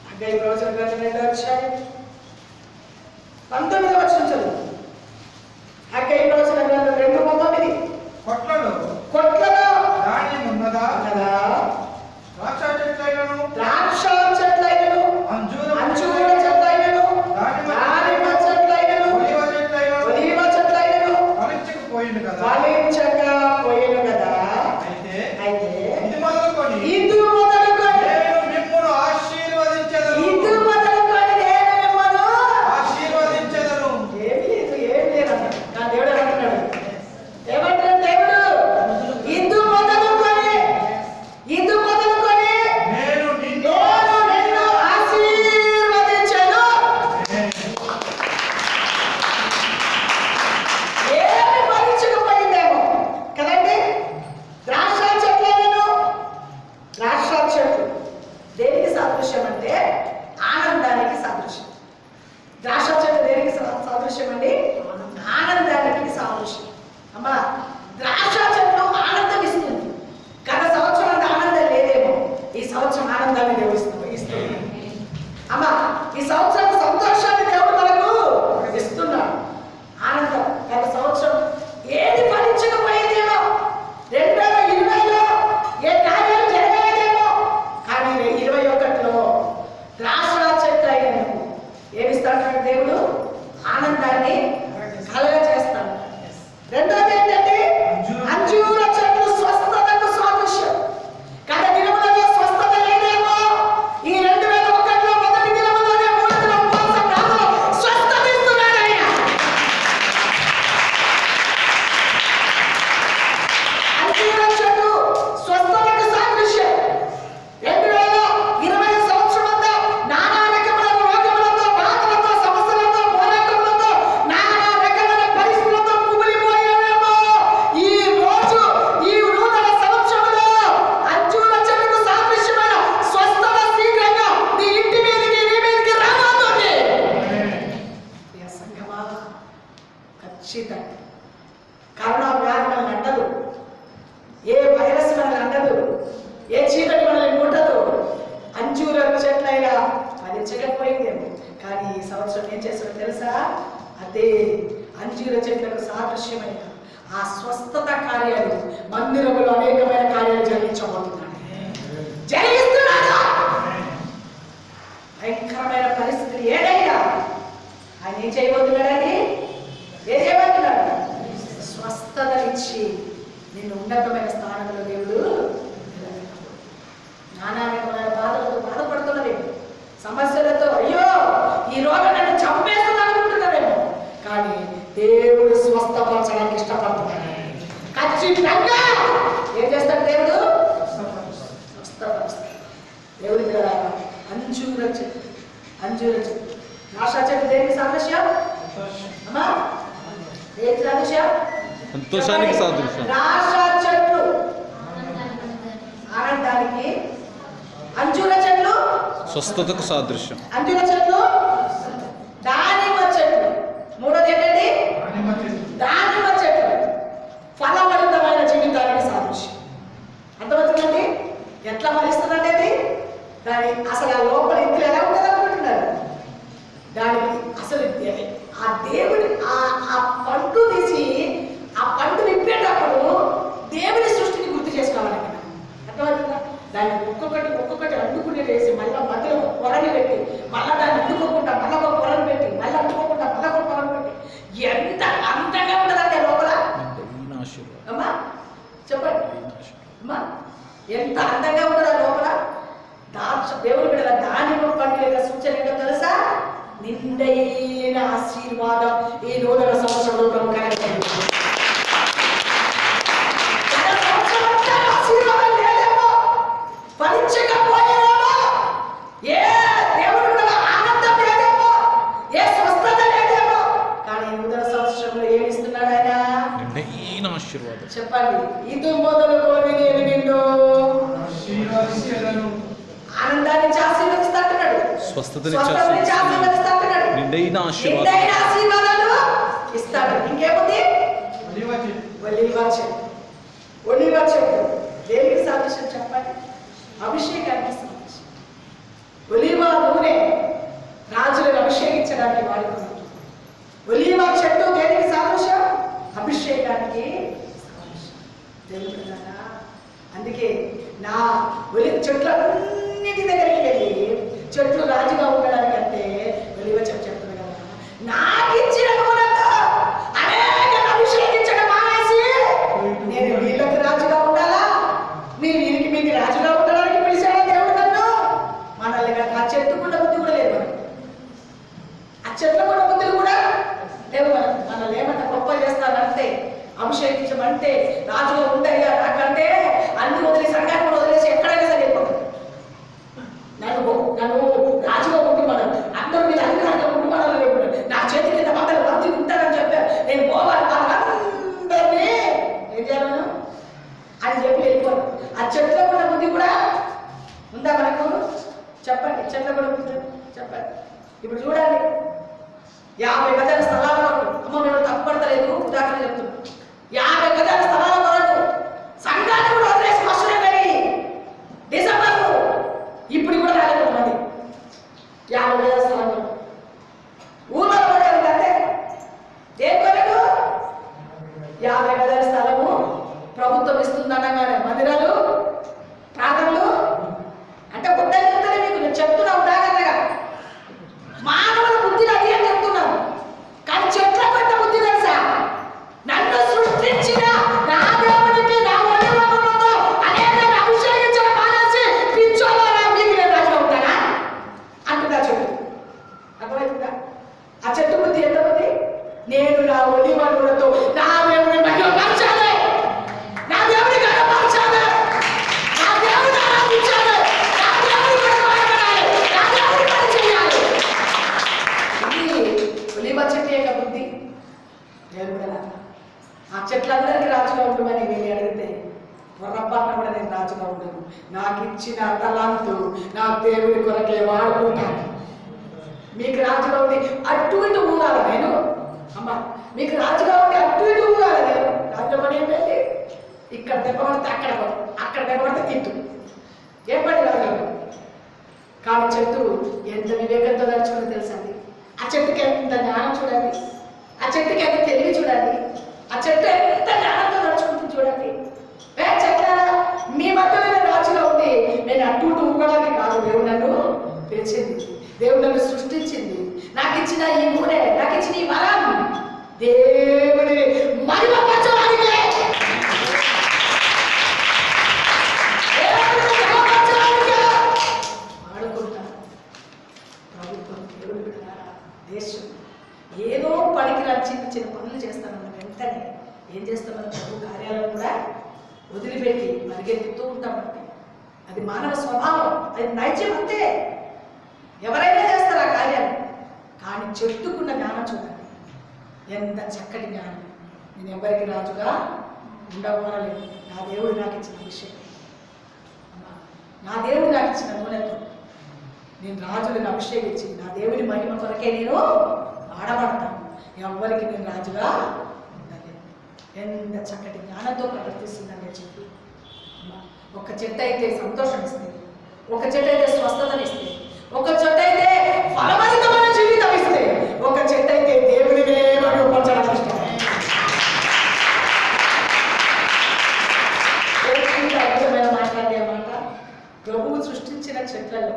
హగ్గై ప్రవచన గ్రంథం 2వ అధ్యాయం 19వ వచనం చదువు. హగ్గై ప్రవచన గ్రంథం 2:19. కొట్లలో ధాన్యం ఉన్నదా? ద్రాక్ష చెట్లైనను అంజూర చెట్లైనను దానిమ్మ చెట్లైనను ఒలీవ చెట్లైనను ఫలించకపోయిండు కదా. అయితే ఇది మొదలుకొని నేను మిమ్మును ఆశీర్వదించెదను. ఏం లేదు నా దేవుడు అంటున్నాడు. ఏమంటాడు దేవుడు? ఇది మొదలుకొని నేను నిన్ను ఆశీర్వదించెను. ఏమి ఫలించకపోయిందేమో కదండి. ద్రాక్ష చెట్లైనను కానీ ఈ సంవత్సరం ఏం చేస్తారో తెలుసా? అదే అంజూర చెట్లకు సాదృశ్యమైన ఆ స్వస్థత కార్యాలు మందిరములో అనేకమైన కార్యాలు జరిగించబోతున్నాడు. జరిగిస్తున్నాడు. భయంకరమైన పరిస్థితులు ఏదైనా ఆయన ఏం చేయబోతున్నాడని ఏం చేయబోతున్నాడు? స్వస్థతనిచ్చి నిన్ను ఉన్నతమైన స్థానంలో దేవుడు నానా రకమైన బాధలతో బాధపడుతున్నవేమో, సమస్యలతో అయ్యో ఈ రోగం నన్ను చంపేస్తుంది అనుకుంటున్నావేమో, కానీ దేవుడు స్వస్థపరచడానికి ఇష్టపడుతున్నాడు. ఖచ్చితంగా ఏం చేస్తాడు దేవుడు? స్వస్థపరుస్తాడు. దేవుడి మీద అంజూర చెట్టు, అంజూర చెట్టు, ద్రాక్ష చెట్టు దేనికి సాదృశ్యం? అమ్మా దేనికి సాదృశ్యం? సంతోషానికి సాదృశ్యం. ద్రాక్ష చెట్టు ఆనందానికి, అంజూర చెట్లు స్వస్థతకు సాదృశ్యం. అంజూర చెట్లు దానిమ్మ చెట్లు, మూడోది ఏంటండి? దానిమ్మ చెట్లు ఫలభరితమైన జీవితానికి సాదృశ్యం. అర్థమవుతుందండి? ఎట్లా ఫలిస్తుందంటే అది దాని అసలు ఆ లోపల ఇంట్లో ఎలా ఉంటుంది అనుకుంటున్నారు? దానికి అసలు ఆ దేవుడి ఆ పండు తీసి ఆ పండు విప్పేటప్పుడు దేవుని సృష్టిని గుర్తు చేసుకోవాలండి. అర్థమవుతుందా? దాన్ని ఒక్కొక్కటి అడ్డుకునే వేసి మళ్ళీ మధ్యలో ఒక పొరని పెట్టి మళ్ళీ దాన్ని అడ్డుకోకుండా మళ్ళీ ఒక పొరని పెట్టి మళ్ళీ అడ్డుకోకుండా మళ్ళీ ఒక పొరని పెట్టి ఎంత అందంగా ఉంటుందంటే లోపల. అమ్మా చెప్పండి అమ్మా, ఎంత అందంగా ఉంటుందా లోపల? దేవుడి బిడ్డల దానిమ్మ పండు యొక్క సూచన ఏంటో తెలుసా? నిండైన ఆశీర్వాదం ఈ నూతన సంవత్సరంలో కలగలేదు. ఆశీర్వాదం లేదేమో, ఫలించకపోయేదేమో, ఏ దేవుడి బిడ్డల ఆనందం లేదేమో, ఏ స్వస్థత లేదేమో, కానీ నూతన సంవత్సరంలో ఏమి ఇస్తున్నాడు ఆయన? నిండైన ఆశీర్వాదం. చెప్పండి. ఇది మొదలుకొని నేను నిన్ను ఆనందాన్ని ఆశీర్వదిస్తాడు, స్వస్థతని ఆశీర్వదిస్తాడు, నిండైన ఆశీర్వాదాలు ఇస్తాడు. ఇంకేముంది? ఒలీవ చెట్టు దేనికి సాదృశ్యం చెప్పండి? అభిషేకానికి సాదృశ్యం. ఒలీవ నూనె రాజులను అభిషేకించడానికి వాడుకున్నాడు. ఒలీవ చెట్టు దేనికి సాదృశ్యం? అభిషేకానికి సాదృశ్యం. తెలుగుతున్నారా? అందుకే నా ఒలివ చెట్లన్నిటి దగ్గరికి వెళ్ళి చెట్లు రాజుగా ఉండడానికంటే ఒలివ చెట్టు చెప్తుంది కదా, నాకు ఇచ్చిన నూనెతో అనేక అభిషేకించడం మానేసి నేను వీళ్ళకి రాజుగా ఉండాలా, మీరు మీకు రాజుగా ఉండడానికి పిలిచాడా దేవుడు నన్ను? మనల్ని కదా ఆ చెట్టుకున్న బుద్ధి కూడా లేదు మనకు, ఆ చెట్లకున్న బుద్ధులు కూడా లేవు మనకు. మనల్ని ఏమన్నా గొప్ప చేస్తానంటే అభిషేకించమంటే రాజుగా ఉంటాయా నాకంటే అన్ని వదిలేసి సంఘాన్ని కూడా వదిలేసి ఎక్కడైనా సరే వెళ్ళిపోతాడు. నన్ను రాజుగా ఉంటున్నాను, అందరూ మీరు అధికారంగా ఉంటున్నాను, నా చేతి కింద మందలు మంది ఉంటారని చెప్పారు, నేను పోవాలి వాళ్ళందరినీ ఏం చేయాలను అని చెప్పి వెళ్ళిపోను. ఆ చెట్లో కూడా బుద్ధి కూడా ఉందా మనకు? చెప్పండి. చెట్లో కూడా బుద్ధి చెప్పండి. ఇప్పుడు చూడండి, 50 గజాల స్థలాల వరకు, అమ్మ మేము తప్పు పడతలేదు, ఉదాహరణ చెప్తున్నాం, 50 గజాల స్థలాల వరకు సంఘాన్ని కూడా వదిలేసి వస్తున్నాయి. డిసెంబర్ ఇప్పుడు కూడా రాలేదు మంది 50 గజాల స్థలం వరకు ఊళ్ళో పడేదంటే దేని కొరకు? 50 గజాల స్థలము ప్రభుత్వం ఇస్తుందనగానే మందిరాలు, ప్రాంతాలు అంటే ఉద్దరిస్తూనే మీకు నేను చెప్తున్నా ఉదాహరణగా. మానవుల బుద్ధిని అది అని చెప్తున్నాను, కానీ చెట్ల కొత్త బుద్ధి తెలుసా? నన్ను సృష్టించిన నా దేవునికి నా ఒలివతో అనేక అభిషేకించడం మానేసి పిచ్చోళ్ళరా మీకు నేను రాజుగా ఉంటానా అంటున్నా చెట్టు. అర్థమవుతుందా? ఆ చెట్టు బుద్ధి ఎంత బుద్ధి? నేను నా ఒలివతో నా దేవుని మహిమపరచాలి, నా దేవుని గణపరచాలి, నా దేవుని ఆరాధించాలి, నా దేవుని మహిమపరచాలి, నా దేవుని పని చేయాలి. ఇది ఒలివ చెట్టు యొక్క బుద్ధి. దేవుడు ఆ చెట్లందరికీ రాజుగా ఉండమని నేను అడిగితే పొరపాటున కూడా నేను రాజుగా ఉండను. నాకు ఇచ్చిన తలాంతు నా దేవుడి కొరకే వాడుకుంటాను. మీకు రాజుగా ఉండి అటు ఇటు ఊగాలి నేను, అమ్మ మీకు రాజుగా ఉండి అటు ఇటు ఊగాలి నేను. రాజుగా పని ఏంటంటే ఇక్కడ దెబ్బపడితే అక్కడ దెబ్బపడితే తిట్టు, ఏం పని రాజుగా. కానీ చెట్టు ఎంత వివేకంతో నడుచుకుంటే తెలుసండి. చెట్టుకి ఎంత జ్ఞానం చూడండి, ఆ చెట్టుకి ఎంత తెలివి చూడండి, ఆ చెట్టు ఎంత జ్ఞానంతో నడుచుకుంటుంది చూడండి. చెట్టారా, మీ మధ్యలో నేను రాజుగా ఉండి నేను అటు ఇటు ఊగడానికి కాదు దేవుడు నన్ను పిలిచింది, దేవుడు నన్ను సృష్టించింది. నాకు ఇచ్చిన ఈ నూనె, నాకు ఇచ్చిన ఈ వరం దేవుడి మహిమపరచడానికే. వాడుకుంటా ప్రభుత్వం, దేవుడు బిడ్డలారా, దేశం ఏదో పనికిరాని చిన్న చిన్న పనులు చేస్తామన్న వెంటనే ఏం చేస్తామని ప్రభు కార్యాలను కూడా వదిలిపెట్టి పరిగెత్తుతూ ఉంటామంటే అది మానవ స్వభావం, అది నైత్యం అంతే. ఎవరైనా చేస్తారు ఆ కార్యాన్ని. కానీ చెట్టుకున్న జ్ఞానం చూడండి, ఎంత చక్కటి జ్ఞానం. నేను ఎవరికి రాజుగా ఉండబోనలేదు. నా దేవుడు నాకు ఇచ్చిన విషయం, నా దేవుడు నాకు ఇచ్చిన నూనెతో నేను రాజులను అభిషేకించి నా దేవుని మహిమ కొరకే నేను ఆడబడతాను. ఎవరికి నేను రాజుగా ఉండలేదు. ఎంత చక్కటి జ్ఞానంతో ప్రవర్తిస్తుందని చెప్పి, ఒక చెట్టు అయితే సంతోషం ఇస్తుంది, ఒక చెట్టు అయితే స్వస్థతనిస్తుంది, ఒక చెట్టు అయితే ఫలభరితమైన జీవితం ఇస్తే, ఒక చెట్టు అయితే దేవుడినే మరుగుపరచడం ఇష్టం. అద్భుతమైన మాట్లాడే మాట, ప్రభువు సృష్టించిన చెట్లలో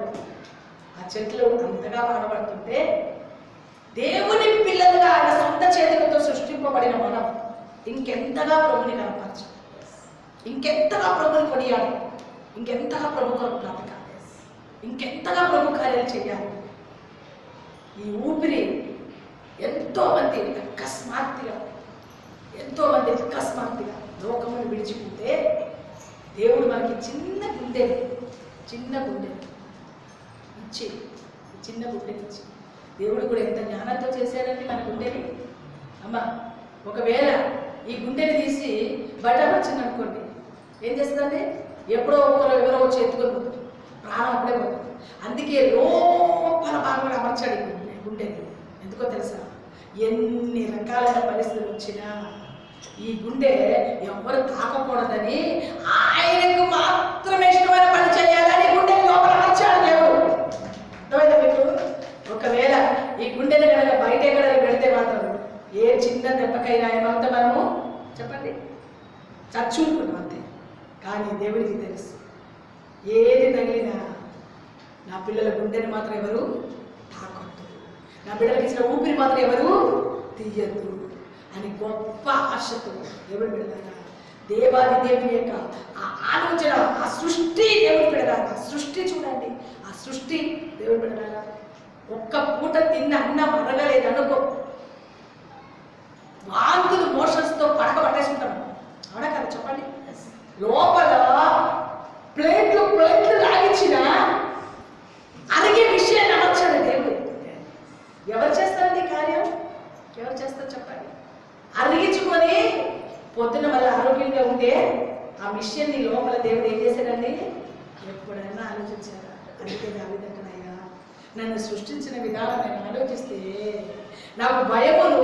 ఆ చెట్లు అంతగా వాడబడుతుంటే దేవుని పిల్లలుగా ఆయన సొంత చేతులతో సృష్టింపబడిన మనం ఇంకెంతగా ప్రభుని కనపరచు, ఇంకెంతగా ప్రభుని కొనియాలి, ఇంకెంతగా ప్రభు కొరకు బ్రతకాలి, ఇంకెంతగా ప్రభు కార్యాలు చేయాలి. ఈ ఊపిరి ఎంతోమంది అకస్మాత్తుగా లోకమును విడిచిపోతే దేవుడు మనకి చిన్న గుండె ఇచ్చి, చిన్న గుండెని ఇచ్చి, దేవుడు కూడా ఎంత జ్ఞానంతో చేశారండి మన గుండెని. అమ్మ, ఒకవేళ ఈ గుండెని తీసి బయటపరిచింది అనుకోండి, ఏం చేస్తుందండి? ఎప్పుడో ఎవరో వచ్చి ఎత్తుకొని పోతుంది, ప్రాణం అప్పుడే పోతుంది. అందుకే లోపల భాగంలో అమర్చాడు ఈ గుండెని. ఎందుకో తెలుసా? ఎన్ని రకాలైన పరిస్థితులు వచ్చినా ఈ గుండె ఎవరు తాకకూడదని, ఆయనకు మాత్రమే ఇష్టమైన పని చేయాలని గుండెని లోపల అమర్చాడు దేవుడు. అర్థమైందా మీకు? ఒకవేళ ఈ గుండెని కనుక బయట ఎక్కడ పెడితే మాత్రం ఏ చిన్న దెబ్బకైనా ఏమంతా మనము చెప్పండి చచ్చుకుంటున్నాం అంతే. కానీ దేవుడికి తెలుసు, ఏది తగిలినా నా పిల్లల గుండెని మాత్రం ఎవరు తాకొద్దు, నా బిడ్డలకు ఇచ్చిన ఊపిరి మాత్రం ఎవరు తీయద్దు అని గొప్ప ఆశతో దేవుడు బిడ్డలారా, దేవాది దేవుని యొక్క ఆ ఆలోచన, ఆ సృష్టి దేవుడు బిడ్డలారా, ఆ సృష్టి చూడండి, ఆ సృష్టి దేవుడు బిడ్డలారా. ఒక్క పూట తిన్న అన్నం అరగలేదు అనుకో, వాంతులు మోషన్స్తో పడక పట్టేసుకుంటాం. అవునా కదా చెప్పండి? లోపల ప్లేట్లు లాగించిన అరిగే విషయాన్ని అమర్చాడు దేవుడు. ఎవరు చేస్తారండి కార్యం? ఎవరు చేస్తారు చెప్పండి? అరిగించుకొని పొద్దున వల్ల ఆరోగ్యంగా ఉంటే ఆ మిషన్ని లోపల దేవుడు ఏం చేశాడండి? ఎప్పుడైనా ఆలోచించారా? అందుకే దావీదంటున్నాయ్యా, నన్ను సృష్టించిన విధానం నేను ఆలోచిస్తే నాకు భయమును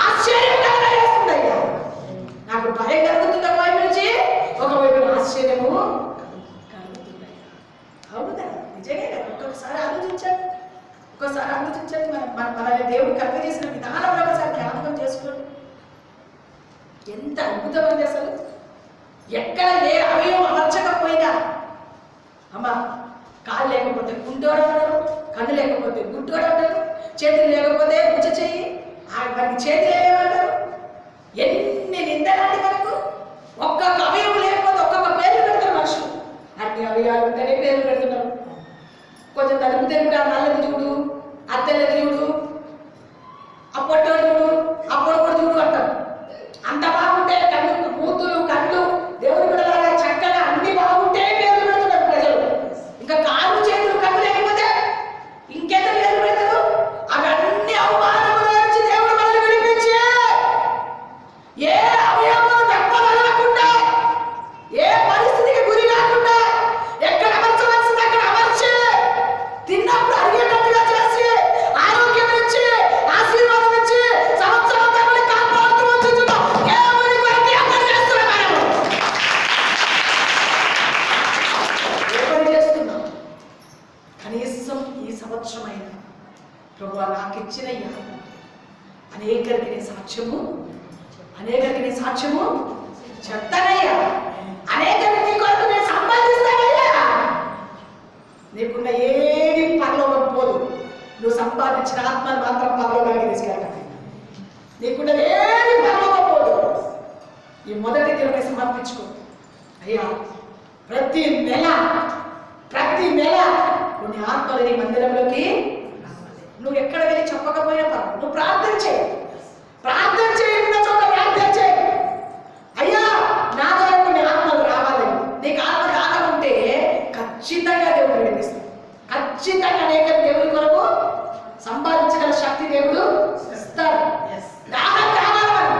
ఆశ్చర్యం కలుగుతుందయ్యా. నాకు భయం కలుగుతుంది ఒకవైపు నుంచి, ఒకవైపు ఆశ్చర్యము కలుగుతుందయ్యా. అవునా? నిజంగా కదా? ఒక్కొక్కసారి ఆలోచించండి, మనల్ని దేవుడు కలుగ చేసిన విధానంలో ఒకసారి జ్ఞాపకం చేసుకోండి. ఎంత అద్భుతమంది అసలు. ఎక్కడ ఏ అవయవం అమర్చకపోయినా, అమ్మ, కాళ్ళు లేకపోతే కుంటోడు అంటారు, కన్ను లేకపోతే గుట్టోడు అంటారు, చేతులు లేకపోతే ఉచ్చ చెయ్యి, మనకి చేతులు ఏమంటారు. ఎన్ని నిందలాంటి మనకు ఒక్కొక్క అవయవం లేకపోతే ఒక్కొక్క పేర్లు పెడతారు మనుషులు. అన్ని అవయవాలు ఉంటేనే పేర్లు పెడుతున్నారు. కొంచెం తలుపుతే కూడా నల్లది చూడు, అత్తెల్లది చూడు, అప్పొట్టోడు చూడు, అప్పొడు చూడు అంటారు. అంత బాగుంటే కళ్ళు, మూతులు, కళ్ళు దేవుడు బిడ్డలారా చక్కగా అన్ని బాగుంటే పేర్లు పెడుతున్నారు ప్రజలు. ఇంకా కాళ్ళు, చేతులు, కళ్ళు లేకపోతే ఇంకెంత పేర్లు పెడతారు? అవన్నీ అవమానముల నుంచి దేవుడు మనల్ని విడిపించి ఏ అవయవం దెబ్బతగలకుండా, ఏ పరిస్థితికి గురి కాకుండా, ఎక్కడ అమర్చవలసింది అక్కడ అమర్చి, తిన్నప్పుడు అరిగేటట్టుగా చేసి, ఆరోగ్యం ఇచ్చి, ఆశీర్వాదం ఇచ్చి, సంవత్సరం తమని కాపాడుతూ వచ్చుచున్నాం. దేవుని కొరకు అక్కడ చేస్తున్నాం. ఏ పని చేస్తున్నాం? కనీసం ఈ సంవత్సరమైనా ప్రభువా నాకు ఇచ్చిన ఈ ఆత్మ అనేకరికి నీ సాక్ష్యము చెప్తానయ్యా, అనేకరికి నీ కొరకు నేను సంపాదిస్తానయ్యా. నీకున్న ఏది పరలోకం పోదు, నువ్వు సంపాదించిన ఆత్మను మాత్రం పరలోకానికి తీసుకెళ్తాను. నీకున్న ఏది పరలోకం పోదు. ఈ మొదటి దినమే సమర్పించుకో అయ్యా. ప్రతి నెల కొన్ని ఆత్మలు నీ మందిరంలోకి రావాలి. నువ్వు ఎక్కడ వెళ్ళి చెప్పకపోయినా పర్వాలేదు, నువ్వు ప్రార్థన చేయి. ఉన్న చోట ప్రార్థన చేయి. అయ్యా నా ద్వారా కొన్ని ఆత్మలు రావాలి. నీకు ఆత్మ రాకుంటే ఖచ్చితంగా దేవుడు విడిపిస్తాడు. ఖచ్చితంగా అనేక దేవుడి కొరకు సంపాదించగల శక్తి దేవుడు ఇస్తాడు. దాహం కావాలి,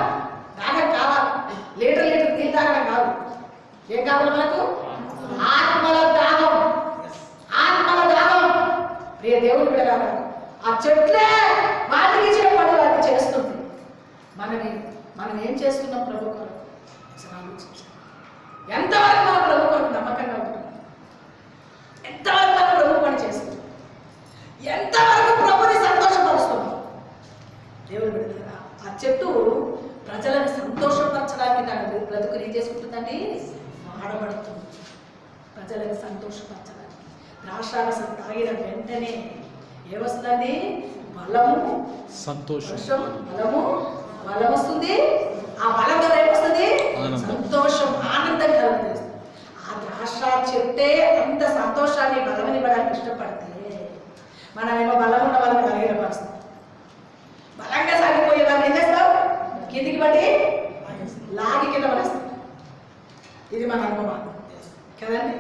దాహం కావాలి. లీటర్ నీళ్ళు తాగడం కాదు. ఏం కావాలి మనకు? ఆత్మల దాహం. ప్రియ దేవుడు విడగాలి. ఆ చెట్లే వాటికి ఇచ్చిన పనులు అది చేస్తుంది. మనం ఏం చేస్తున్నాం ప్రభు కొరకు? ఎంతవరకు మన ప్రభు కొరకు నమ్మకంగా ఉంటుంది? ఎంతవరకు మన ప్రభు పని చేస్తుంది? ఎంతవరకు ప్రభుని సంతోషపరుస్తుంది? దేవుడు విడగాలి. ఆ చెట్టు ప్రజలను సంతోషపరచడానికి తన బ్రతుకుని ఏం చేసుకుంటుందండి? వాడబడుతుంది. ప్రజలను సంతోషపరచడానికి ద్రాక్షారసం తాగిన వెంటనే ఏమొస్తుందండి? బలము, సంతోషం. బలం వస్తుంది. ఆ బలం ద్వారా ఏమొస్తుంది? సంతోషం, ఆనందం కలుగుతుంది. ఆ ద్రాక్ష చెట్టే అంత సంతోషాన్ని బలమని ఇవ్వడానికి ఇష్టపడితే మనమేమో బలం ఉన్న వాళ్ళని బలహీనపరుస్తాం. బలంగా సాగిపోయే వాళ్ళు ఏం చేస్తాం? కిందికి పడి లాగి కింద పడేస్తాం. ఇది మన అనుభవం కదండి.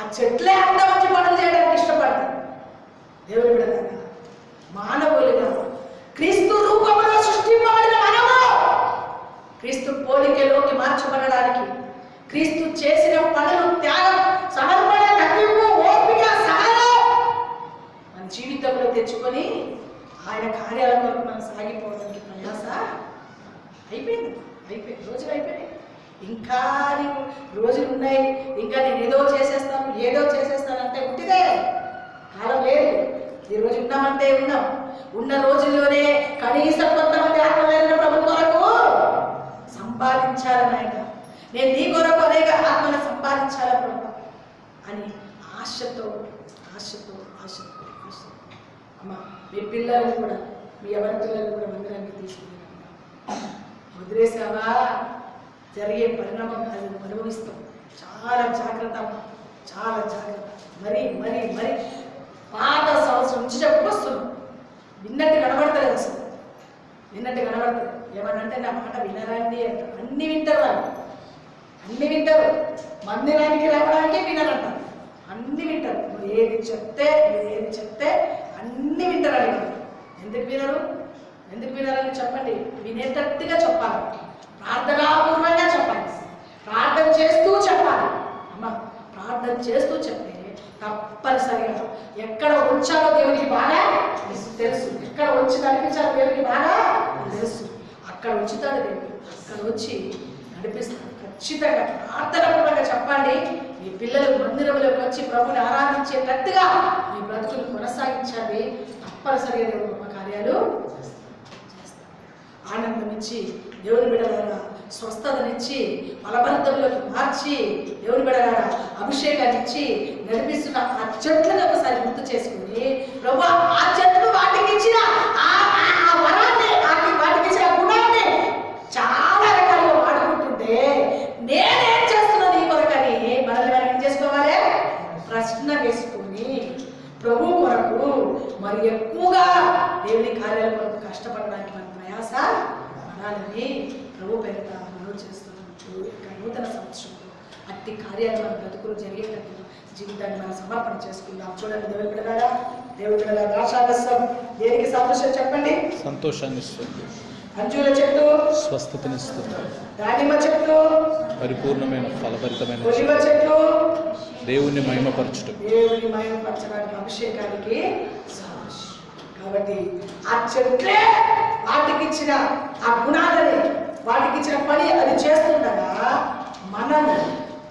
ఆ చెట్లే అంత మంచి పనులు చేయడానికి ఇష్టపడతారు. దేవుడు విడదాకా మానవులుగా క్రీస్తు రూపంలో సృష్టింపబడిన మనము క్రీస్తు పోలికలోకి మార్చబడడానికి క్రీస్తు చేసిన పనులు, త్యాగం, సమర్పణ, తగ్గింపు, ఓపిక, సహనం మన జీవితంలో తెచ్చుకొని ఆయన కార్యాల కొరకు మనం సాగిపోవడానికి ప్రయాస అయిపోయింది. రోజులు అయిపోయినాయి. ఇంకా నీకు రోజులు ఉన్నాయి. ఇంకా నేను ఏదో చేసేస్తాను అంటే ఉంటిదే. కాలం లేదు. ఈ రోజు ఉన్నామంటే ఉన్నాం. ఉన్న రోజుల్లోనే కనీసం కొంతమంది ఆత్మలైన ప్రభు కొరకు సంపాదించాలని ఆయన, నేను నీ కొరకు అనేక ఆత్మను సంపాదించాల ప్రభు అని ఆశతో అమ్మ మీ పిల్లల్ని కూడా, మీ ఎవరి పిల్లల్ని కూడా మందిరానికి తీసుకుని వదిలేసావా? జరిగే పరిణామం అది అనుభవిస్తాం. చాలా జాగ్రత్త. మరి పాత సంవత్సరం నుంచి చెప్పుకొస్తున్నాం. విన్నట్టు కనబడతలేదు. అసలు విన్నట్టు కనబడతలేదు. ఏమనంటే నా మాట వినరండి అంటారు. అన్ని వింటారు. మందిరానికి రావడానికి వినరంటారు. అన్ని వింటారు. నువ్వు ఏది చెప్తే అన్ని వింటారు. ఎందుకు వినరని చెప్పండి. వినేటట్టుగా చెప్పాలి. ప్రార్థనాపూర్వంగా చెప్పాలి. ప్రార్థన చేస్తూ చెప్పాలి. అమ్మ ప్రార్థన చేస్తూ చెప్తే తప్పనిసరిగా ఎక్కడ ఉంచాలో దేవునికి బాగా తెలుసు. ఎక్కడ ఉంచి నడిపించాలో దేవునికి బాగా తెలుసు. అక్కడ ఉంచుతాడు దేవుడు. అక్కడ వచ్చి నడిపిస్తాడు. ఖచ్చితంగా ప్రార్థనాపూర్వంగా చెప్పండి. మీ పిల్లలు మందిరంలోకి వచ్చి ప్రభుని ఆరాధించేటట్టుగా మీ బ్రతుకులు కొనసాగించాలి. తప్పనిసరిగా దేవుడు గొప్ప కార్యాలు ఆనందం ఇచ్చి, దేవుని బిడ్డలారా స్వస్థతనిచ్చి, బలవంతంలోకి మార్చి, దేవుని బిడ్డలారా అభిషేకాన్ని ఇచ్చి నడిపిస్తున్న ఆ చెట్లను ఒకసారి గుర్తు చేసుకుని, ప్రభువా ఆ చెట్లు వాటికి ఇచ్చిన ఆ వరాన్ని, వాటికి ఇచ్చిన గుణాన్ని చాలా రకాలుగా వాడుకుంటుంటే నేనేం చేస్తున్నా నీ కొరకని మనల్ని మనం ఏం చేసుకోవాలి? ప్రశ్న వేసుకొని ప్రభు కొరకు మరి ఎక్కువగా దేవుని కార్యాల కొరకు కష్టపడడానికి మన ప్రయాస పడాలని ప్రభు పేరిట మనం చేస్తున్నాం. నూతన సంవత్సరంలో అట్టి కార్యాలు మన బ్రతుకులు జరిగేటట్టు జీవితాన్ని మనం సమర్పణ చేసుకుందాం. చూడండి దేవుడి బిడ్డలారా, ద్రాక్షారసం దేనికి సాదృశ్యం చెప్పండి? సంతోషాన్ని ఇస్తుంది. అంజూర చెట్టు స్వస్థతనిస్తుంది. దానిమ్మ చెట్టు పరిపూర్ణమైన ఫలభరితమైన ఒలివ చెట్టు దేవుని మహిమపరచడానికి అభిషేకానికి సాదృశ్యం. కాబట్టి ఆ చెట్లే వాటికి ఇచ్చిన ఆ గుణాలని, వాటికి ఇచ్చిన పని అది చేస్తుండగా మనము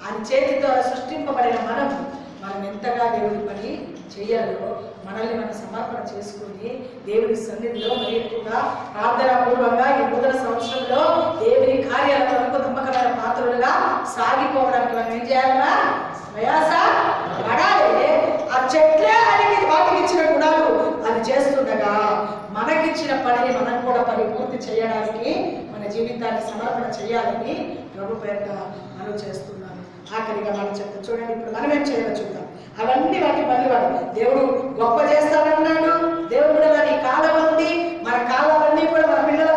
ఆయన చేతితో సృష్టింపబడిన మనం ఎంతగా దేవుని పని చెయ్యాలో మనల్ని మనం సమర్పణ చేసుకుని దేవుని సన్నిధిలో మరి ఎక్కువగా ప్రార్థనాపూర్వంగా ఈ నూతన సంవత్సరంలో దేవుని కార్యాల కొరకు నమ్మకమైన పాత్రలుగా సాగిపోవడానికి మనం ఏం చేయాలన్నా ప్రయాస పడాలి. ఆ చెట్లే ఆయనకి వాటికి ఇచ్చిన గుణాలు అది చేస్తుండగా మనకిచ్చిన పనిని మనం కూడా పరిపూర్తి చేయడానికి మన జీవితాన్ని సమర్పణ చేయాలని ప్రభు పేరిట మనం చేస్తున్నాం. ఆఖరిగా మనం చెప్తాం చూడండి, ఇప్పుడు మనం ఏం చేయాలో చూద్దాం. అవన్నీ వాటి పనులు వాడు దేవుడు గొప్ప చేస్తానన్నాడు. దేవుడు కూడా మన కాలం ఉంది, మన కాలాలన్నీ కూడా మన పిల్లల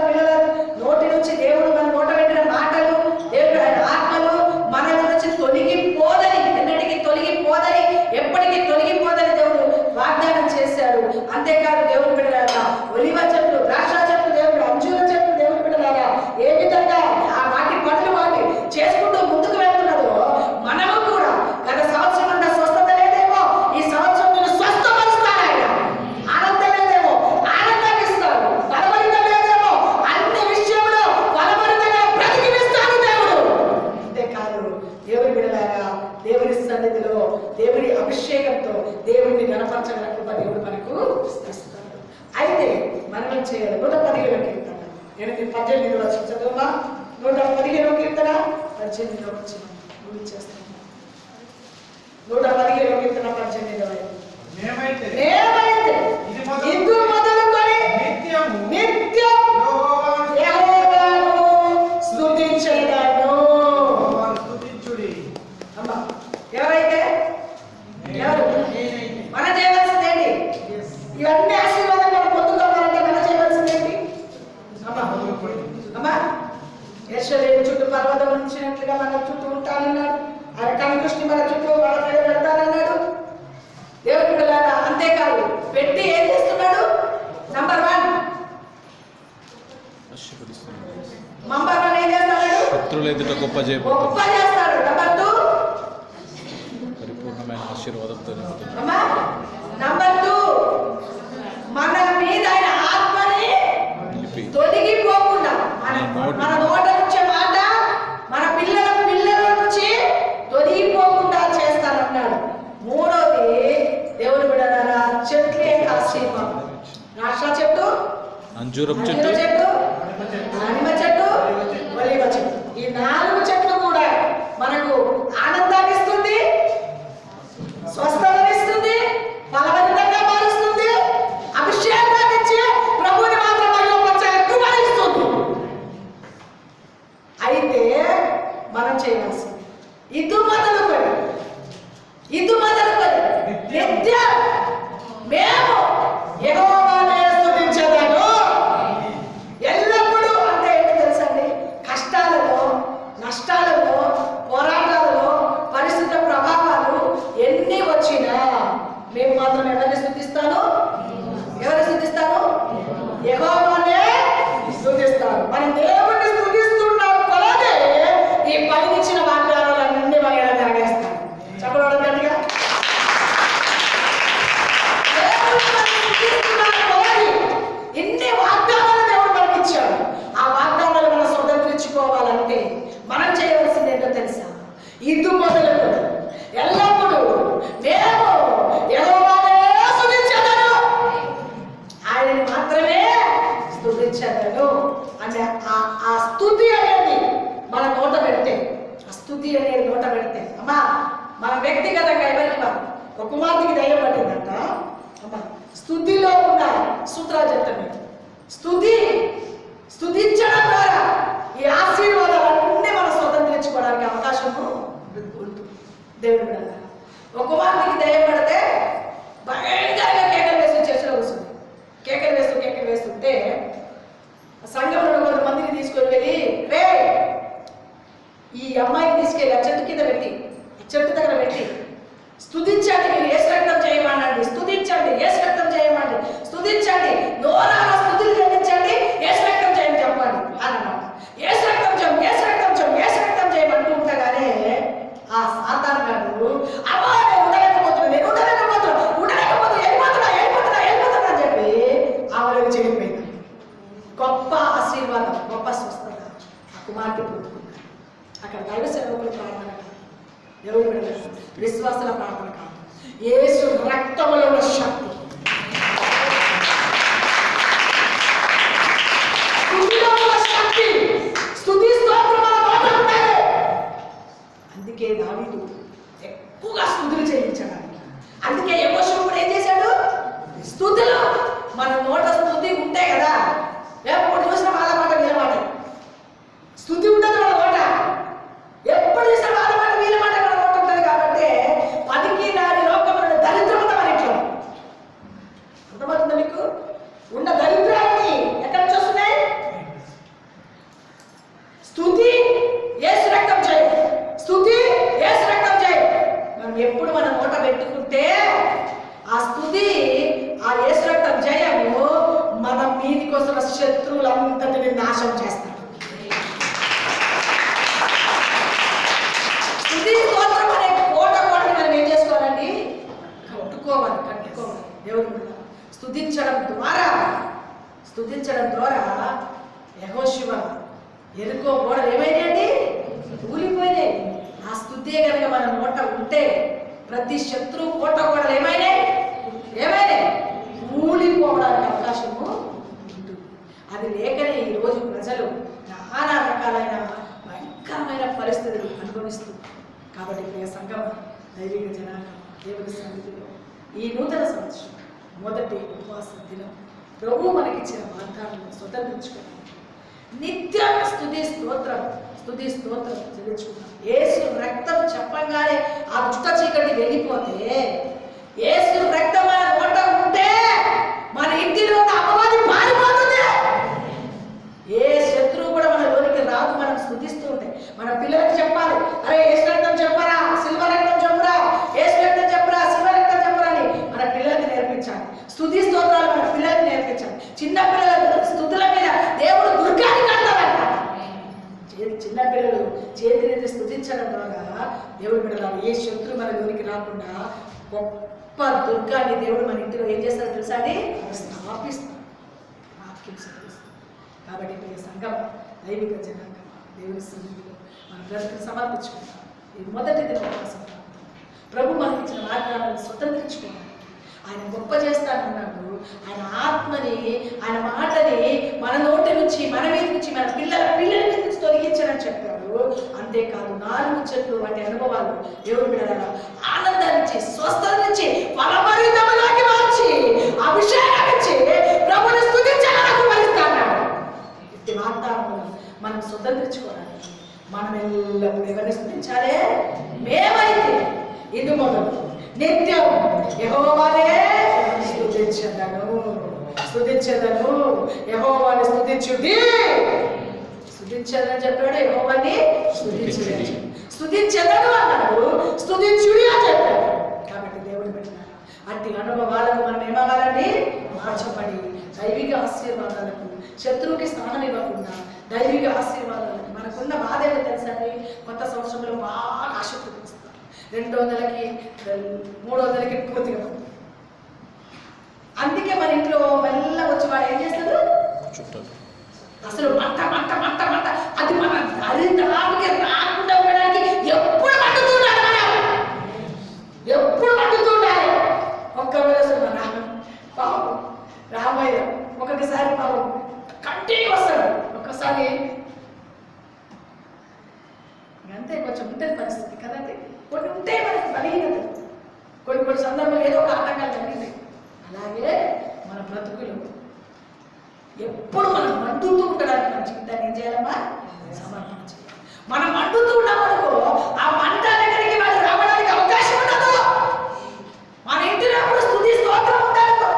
నోటి నుంచి దేవుడు మన నోట పెట్టిన మాటలు, దేవుడు ఆయన ఆత్మలు మన నుంచి తొలగిపోదని, ఎన్నటికీ తొలగిపోదని, ఎప్పటికీ తొలగిపోదని దేవుడు వాగ్దానం చేశాడు. అంతేకాదు దేవుడు బిడ్డలారా ఒలివ చెట్లు, ద్రాక్ష చెట్లు, దేవుడు అంజూర చెట్లు, దేవుడు బిడ్డలారా ఏ విధంగా ఆ వాటి పనులు వాటి చేసుకుంటూ ముందుకు వెళ్తున్నారో మనము కూడా గత సంవత్సరం అంతా స్వస్థత లేదేమో, ఈ సంవత్సరం నేను స్వస్థపరుస్తాను. ఆయన ఆనందం లేదేమో, ఆనందాన్ని ఇస్తాడు. బలభరితం లేదేమో, అన్ని విషయంలో బలభరితంగా బ్రతికిస్తాడు దేవుడు. అంతేకాదు దేవుని బిడ్డలారా దేవుని సన్నిధిలో దేవుని అభిషేకంతో దేవుడిని గణపరచగల కృప దేవుడు మనకు ఇస్తాడు. అయితే మనం ఏం చేయాలి? 115 కీర్తన 18 వచ్చి చదువుమా. 115 కీర్తన 18 వచ్చి ముగించేస్తాం. 115 కీర్తన 18 ఏమైతే ఇందు మొదలుకొని నిత్యం యెహోవాను స్తుతించెదను. అమ్మా ఎవరైతే ఎవరు మనం చేయవలసింది ఏంటి? ఇవన్నీ ఆశీర్వాదం మనం పొందుకోవాలంటే మనం చేయవలసింది ఏంటి? అమ్మా యెరూషలేము చుట్టూ పర్వతం ఉంచినట్లుగా మన చుట్టూ ఉంటానన్నాడు. ఆయన కనుదృష్టి మన చుట్టూ వాళ్ళ మీద పెడతానన్నాడు. దేవుడు కూడా అంతేకాదు పెట్టి ఏం చేస్తున్నాడు? నంబర్ 1 ఏం చేస్తాడు? శత్రువుల ఎదుట గొప్ప గొప్ప చేస్తాడు. నంబర్ 2 పరిపూర్ణమైన ఆశీర్వాదంతో నింపుతున్నాడు. అమ్మా నంబర్ 2 మన మీద ఆయన ఆత్మని తొలగిపోకుండా మన నోట నుంచి మాట మన పిల్లల నుంచి తొలగిపోకుండా చేస్తానన్నాడు. 3వది దేవుని బిడ్డలారా చెట్లు యొక్క ఆశీర్వాదం. ద్రాక్ష చెట్టు, అంజూరపు చెట్టు, చెట్టు, దానిమ్మ చెట్టు, ఒలీవ చెట్టు, ఈ 4 చెట్లు కూడా మనకు ఆనందాన్ని ఇస్తుంది, స్వస్థతనిస్తుంది, బలవంతంగా మారుస్తుంది, అభిషేకాన్ని ఇచ్చి ప్రభువుని మాత్రం మహిమపరిచే కృపనిస్తుంది. అయితే మనం చేయవలసింది ఇది మొదలుకొని నిత్యం మేము యెహోవానే స్తుతించెదను. ఎల్లప్పుడూ అంటే ఏంటి తెలుసండి? కష్టాలలో, నష్టాలలో, పోరాటాలలో, పరిస్థితుల ప్రభావాలు ఎన్ని వచ్చినా మేము మాత్రం ఎవరిని స్తుతిస్తాను? యెహోవానే స్తుతిస్తాను. మనం దేవుడిని స్తుతిస్తున్న కొలదే ఈ పైనిచ్చిన వాగ్దానాలన్నీ మన ఎలా తాగేస్తాం. చెప్పడం గట్టిగా ఇన్ని వాగ్దానాలు దేవుడు మనకి ఇచ్చాడు. ఆ వాగ్దానాలు మనం స్వతంత్రించుకోవాలంటే మనం చేయవలసింది ఏంటో తెలుసా? ఇది మొదలుకొని ఎల్లప్పుడూ మేము యెహోవానే స్తుతించెదను, ఆయనని మాత్రమే స్తుతించెదను అంటే ఆ స్తుతి అనేది మన నోట పెడితే, అమ్మా మన వ్యక్తిగతంగా ఎవరికి ఒక కుమార్తెకి దయ్యం పట్టిందంట. అమ్మా స్తుతిలో ఉన్న సూత్రాలు చెప్తాను. స్తుతించడం ద్వారా ఈ ఆశీర్వాదాలన్నీ మనం స్వతంత్రించుకోవడానికి అవకాశం ఉంటుంది. దేవుడు బిడ్డలారా ఒక కుమార్తెకి దయ్యం పడితే భయంకరంగా కేకలు వేస్తూ చర్చలో కూర్చుంది. కేకలు వేస్తుంటే సంఘంలో కొంతమందిని తీసుకొని వెళ్ళి రే ఈ అమ్మాయిని తీసుకెళ్ళి ఆ చెట్టు కింద పెట్టి, చెట్టు దగ్గర పెట్టి స్తుతించండి, మీరు యేసు రక్తం చేయమనండి, స్తుతించండి, యేసు రక్తం చేయమండి, స్తుతించండి, నోరారా స్తుతులు చెల్లించండి, యేసు రక్తం చేయమని చెప్పండి అన్నమాట. యేసు రక్తం చేయమంటూ ఉండగానే ఆ సాతాను గారు అమ్మా నేను ఉండలేకపోతున్నా అని చెప్పి ఆమెకు చెడిపోయింది. గొప్ప ఆశీర్వాదం, గొప్ప స్వస్థత ఆ కుమార్తె పొందుకున్నారు. అక్కడ దైవ సేవకులు ప్రార్థన కాదు, దేవుడు విశ్వాసాల ప్రార్థన కాదు, యేసు రక్తములో ఉన్న శక్తి. స్తుతిలో ఉన్న శక్తి, స్తుతి స్తోత్రం మన నోట ఉండాలి. అందుకే దావీదు ఎక్కువగా స్తుతులు చెల్లించడానికి, అందుకే యెహోషువ కూడా ఏం చేశాడు? స్తుతులు. మన నోట స్తుతి ఉంటే కదా ఎప్పుడు చూసినా వాళ్ళ మాట వీళ్ళ మాట స్తుతి ఉంటుంది మన నోట. ఎప్పుడు చూసినా వాళ్ళ మాట వీళ్ళ మాట మన నోట ఉంటుంది. కాబట్టి పనికి రాని లోకమున దరిద్రత మన ఇంట్లో. అర్థమవుతుందా మీకు? ఉన్న దరిద్రాన్ని ఎక్కడ నుంచి వస్తున్నాయి? స్తుతి యేసు రక్తం చేయి, స్తుతి యేసు రక్తం చేయి. మనం ఎప్పుడు మన నోట పెట్టుకుంటే ఆ స్తుతి, ఆ యేసు రక్తం జయము మన మీదికి వస్తున్న శత్రువులంతటిని నాశనం చేస్తాడు. స్తుతి స్తోత్రం అనే కోటని మనం ఏం చేసుకోవాలండి? కట్టుకోవాలి. దేవుడు స్తుతించడం ద్వారా యెహోషువ యెరికో గోడలు ఏమైనాయండి? కూలిపోయినాయి. ఆ స్తుతే కనుక మన నోట ఉంటే ప్రతి శత్రువు కోట గోడలు ఏమైనాయి? కూలిపోవడానికి అవకాశము ఉంటుంది. అది లేకనే ఈరోజు ప్రజలు నానా రకాలైన భయంకరమైన పరిస్థితులు అనుభవిస్తూ. కాబట్టి ప్రియ సంఘం, దైవిక జనాంగం, దేవుని సన్నిధిలో ఈ నూతన సంవత్సరం మొదటి ఉపవాస దినం ప్రభు మనకిచ్చిన వాగ్దానాలను స్వతంత్రించుకోవాలి. నిత్యం స్తుతి స్తోత్రం చెల్లించుకున్నాం. యేసు రక్తం చెప్పంగానే ఆ దుష్ట చీకటి వెళ్ళిపోతే, యేసు రక్తం మన నోట ఉంటే మన ఇంటిలో ఉన్న అపవాది పారిపోతుంది. ఏ శత్రువు కూడా మన లోనికి రాదు. మనం స్తుతిస్తూ ఉంటే మన పిల్లలకు చెప్పాలి, అరే యేసు రక్తం చెప్పరా, సిల్వర్ రక్తం చెప్పురా, యేసు రక్తం చెప్పరా, సిల్వర్ రక్తం చెప్పరా అని మన పిల్లలకి నేర్పించాలి. స్తుతి స్తోత్రాలు మన పిల్లలకి నేర్పించాలి. చిన్న పిల్లల స్తుతుల మీద దేవుడు దుర్గాన్ని కడతాడంట. చిన్నపిల్లలు చేతిని స్తుతించడం ద్వారా దేవుడు బిడ్డలారా ఏ శత్రు మన లోనికి రాకుండా గొప్ప దుర్గాన్ని దేవుడు మన ఇంటిలో ఏం చేస్తాడో తెలుసా అండి? స్థాపిస్తాడు. కాబట్టి ప్రియ సంఘం, దైవిక జనాంగం, దేవుని సన్నిధిలో మన బ్రతుకుని సమర్పించుకుంటాం. ఈ మొదటి దిన ఉపవాసం ప్రభు మనకి ఇచ్చిన వాగ్దానాలను స్వతంత్రించుకోవాలి. ఆయన గొప్ప చేస్తానన్నాడు. ఆయన ఆత్మని, ఆయన మాటని మన నోటి నుంచి, మన మీద నుంచి, మన పిల్లల మీద నుంచి తొలగించాలని చెప్పాడు. అంతేకాదు 4 చెట్లు వాటి అనుభవాలు దేవుడు బిడ్డలారా ఆనందాన్నిచ్చి, స్వస్థతనిచ్చి, ఫలభరితములోకి మార్చి, అభిషేకాన్నిచ్చి ప్రభుని స్తుతించాలని భరిస్తాడు. ఇట్టి వాగ్దానములను మనం స్వతంత్రించుకోవడానికి మనం ఎల్లప్పుడూ ఎవరిని స్తుతించాలి? మేమైతే ఇది మొదలు నిత్యం యెహోవానే స్తుతించెదను. యెహోవాని స్తుతించెదనని చెప్పాడు. యెహోవాని స్తుతించెదను అన్నాడు. స్తుతించుడి అని చెప్పాడు. కాబట్టి దేవుడు పెట్టినాడు. అట్టి అనుభవాలను మనం ఏమవ్వాలండి? మార్చబడి దైవిక ఆశీర్వాదాలకు, శత్రువుకి స్థానం ఇవ్వకుండా దైవిక ఆశీర్వాదాలకు. మనకున్న బాధ ఏదో తెలుసండి? కొత్త సంవత్సరంలో బాగా ఆశ చూపిస్తాం. 200కి 300కి పూర్తిగా. అందుకే మన ఇంట్లో మెల్ల వచ్చి వాడు ఏం చేస్తాడు? అసలు మంట అది మన దరిద్రానికి రాకుండా ఉండడానికి ఎప్పుడు మండుతుండాలి. ఒక్కవేళ అసలు పాపం రామయ్య ఒక్కొక్కసారి పాపం కంటిన్యూ వస్తాడు. ఒక్కసారి అంతే, కొంచెం ఉంటుంది పరిస్థితి కదండి. కొన్ని ఉంటాయి మనకి బలహీనత, కొన్ని సందర్భాలు ఏదో ఒక ఆటంకాలు కలిగినాయి. అలాగే మన బ్రతుకులు ఎప్పుడు మనం మండుతూ ఉండడానికి మన జీవితాన్ని ఏం చేయాలమ్మా? సమర్పణ చేయాలి. మనం మండుతూ ఉన్నామనుకో ఆ మంట దగ్గరికి వాళ్ళు రావడానికి అవకాశం ఉండదు. మన ఇంటిలో ఎప్పుడు స్తుతి స్తోత్రం ఉండాలనుకో,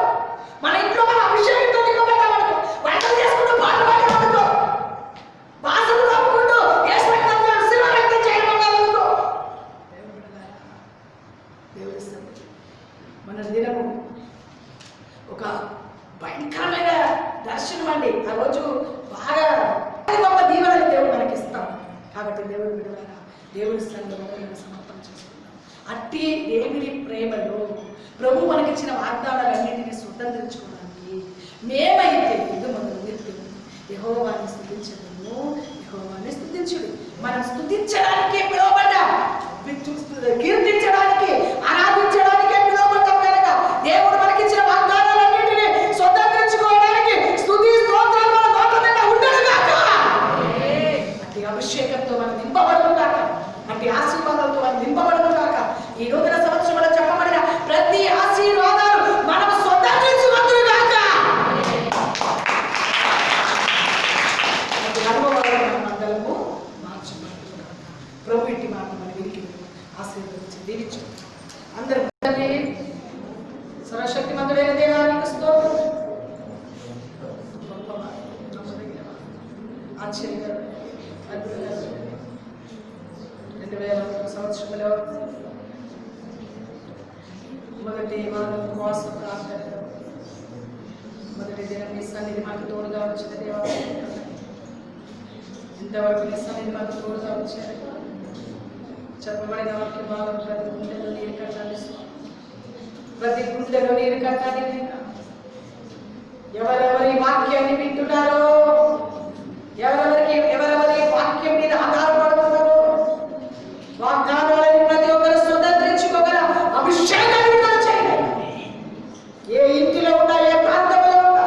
మన ఇంట్లో మనం అభిషేకంతో దిగబడ్డామనుకో, వంటలు చేసుకుంటూ పాటలు పాడామనుకో, వాసనలు తప్పుకుంటూ యేసు రక్తంతో సిల్వర్ రక్తం చేయమన్నారనుకో, దేవుడి సన్నిధి మన దినము ఒక భయంకరమైన దర్శనం అండి. ఆ రోజు బాగా గొప్ప దీవెనలు దేవుడు మనకి ఇస్తాం. కాబట్టి దేవుడు బిడ్డలారా దేవుడి సన్నిధిలో సమర్పణ చేసుకుంటాం. అట్టి దేవుని ప్రేమలో ప్రభు మనకిచ్చిన వాగ్దానాలన్నింటినీ స్వతంత్రించుకోవడానికి మేమైతే ఇది మొదలు నిత్యం యెహోవాని స్తుతించుడి. మనం స్తుతించడానికే పిలువబడ్డాం. కీర్తించడానికి, ఆరాధించడానికే పిలువబడ్డాం. మొదటి వారం ఉపవాస ప్రార్థనలో మొదటి దినం నీ సన్నిధి మాకు తోడుగా వచ్చిన దేవా, ఇంతవరకు నీ సన్నిధి మాకు తోడుగా వచ్చారు. చెప్పబడిన వాక్య భాగం ప్రతి గుండెలో నీరు కట్టాలి, ప్రతి గుండెలో నీరు కట్టాలి. ఎవరెవరి వాక్యాన్ని వింటున్నారో, ఎవరెవరి వాక్యం మీద ఆధారపడుతున్నారో, వాగ్దానాలని ప్రతి ఒక్కరు స్వతంత్రించుకోగల అభిషేకాన్ని విడుదల చేయండి. ఏ ఇంటిలో ఉన్నా, ఏ ప్రాంతంలో ఉన్నా,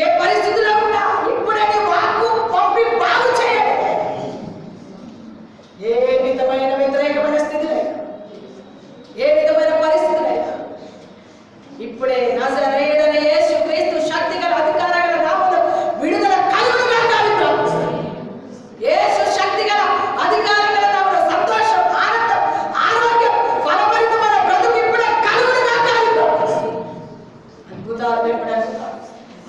ఏ పరిస్థితిలో ఉన్నా, ఇప్పుడే నీ వాక్కు పంపి బాగు చేయండి. ఏ విధమైన వ్యతిరేకమైన స్థితి లేదా, ఏ విధమైన పరిస్థితి లేదా, ఇప్పుడే నజరేయుడైన యేసు క్రీస్తు శక్తి గల అధికార గల నామములో విడుదల కలుగునుగా ప్రార్థిస్తున్నాను. యేసు శక్తి గల అధికార గల నామములో సంతోషం, ఆనందం, ఆరోగ్యం, ఫలభరితమైన బ్రతుకు ఇప్పుడే కలుగునుగా ప్రార్థిస్తున్నాను. అద్భుతాలు వెంబడాడుతారు,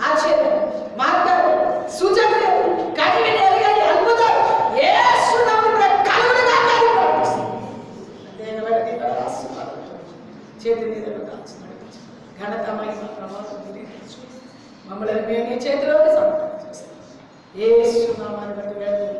ఆశ్చర్యం, మార్గాలు, సూచనలు, కఠిన ఎరగని అద్భుతాలు యేసు నామములో కలుగునుగా ప్రార్థిస్తున్నాను. చేతి నీడలో దాచున్నాడు. ఘనత, మహిమ, ప్రభావం మీరే తెచ్చు. మమ్మల్ని మేము నీ చేతిలోకి సమర్పణ చేస్తాం. యేసు నామాన్ని బట్టి వేడుకుంటున్నాం.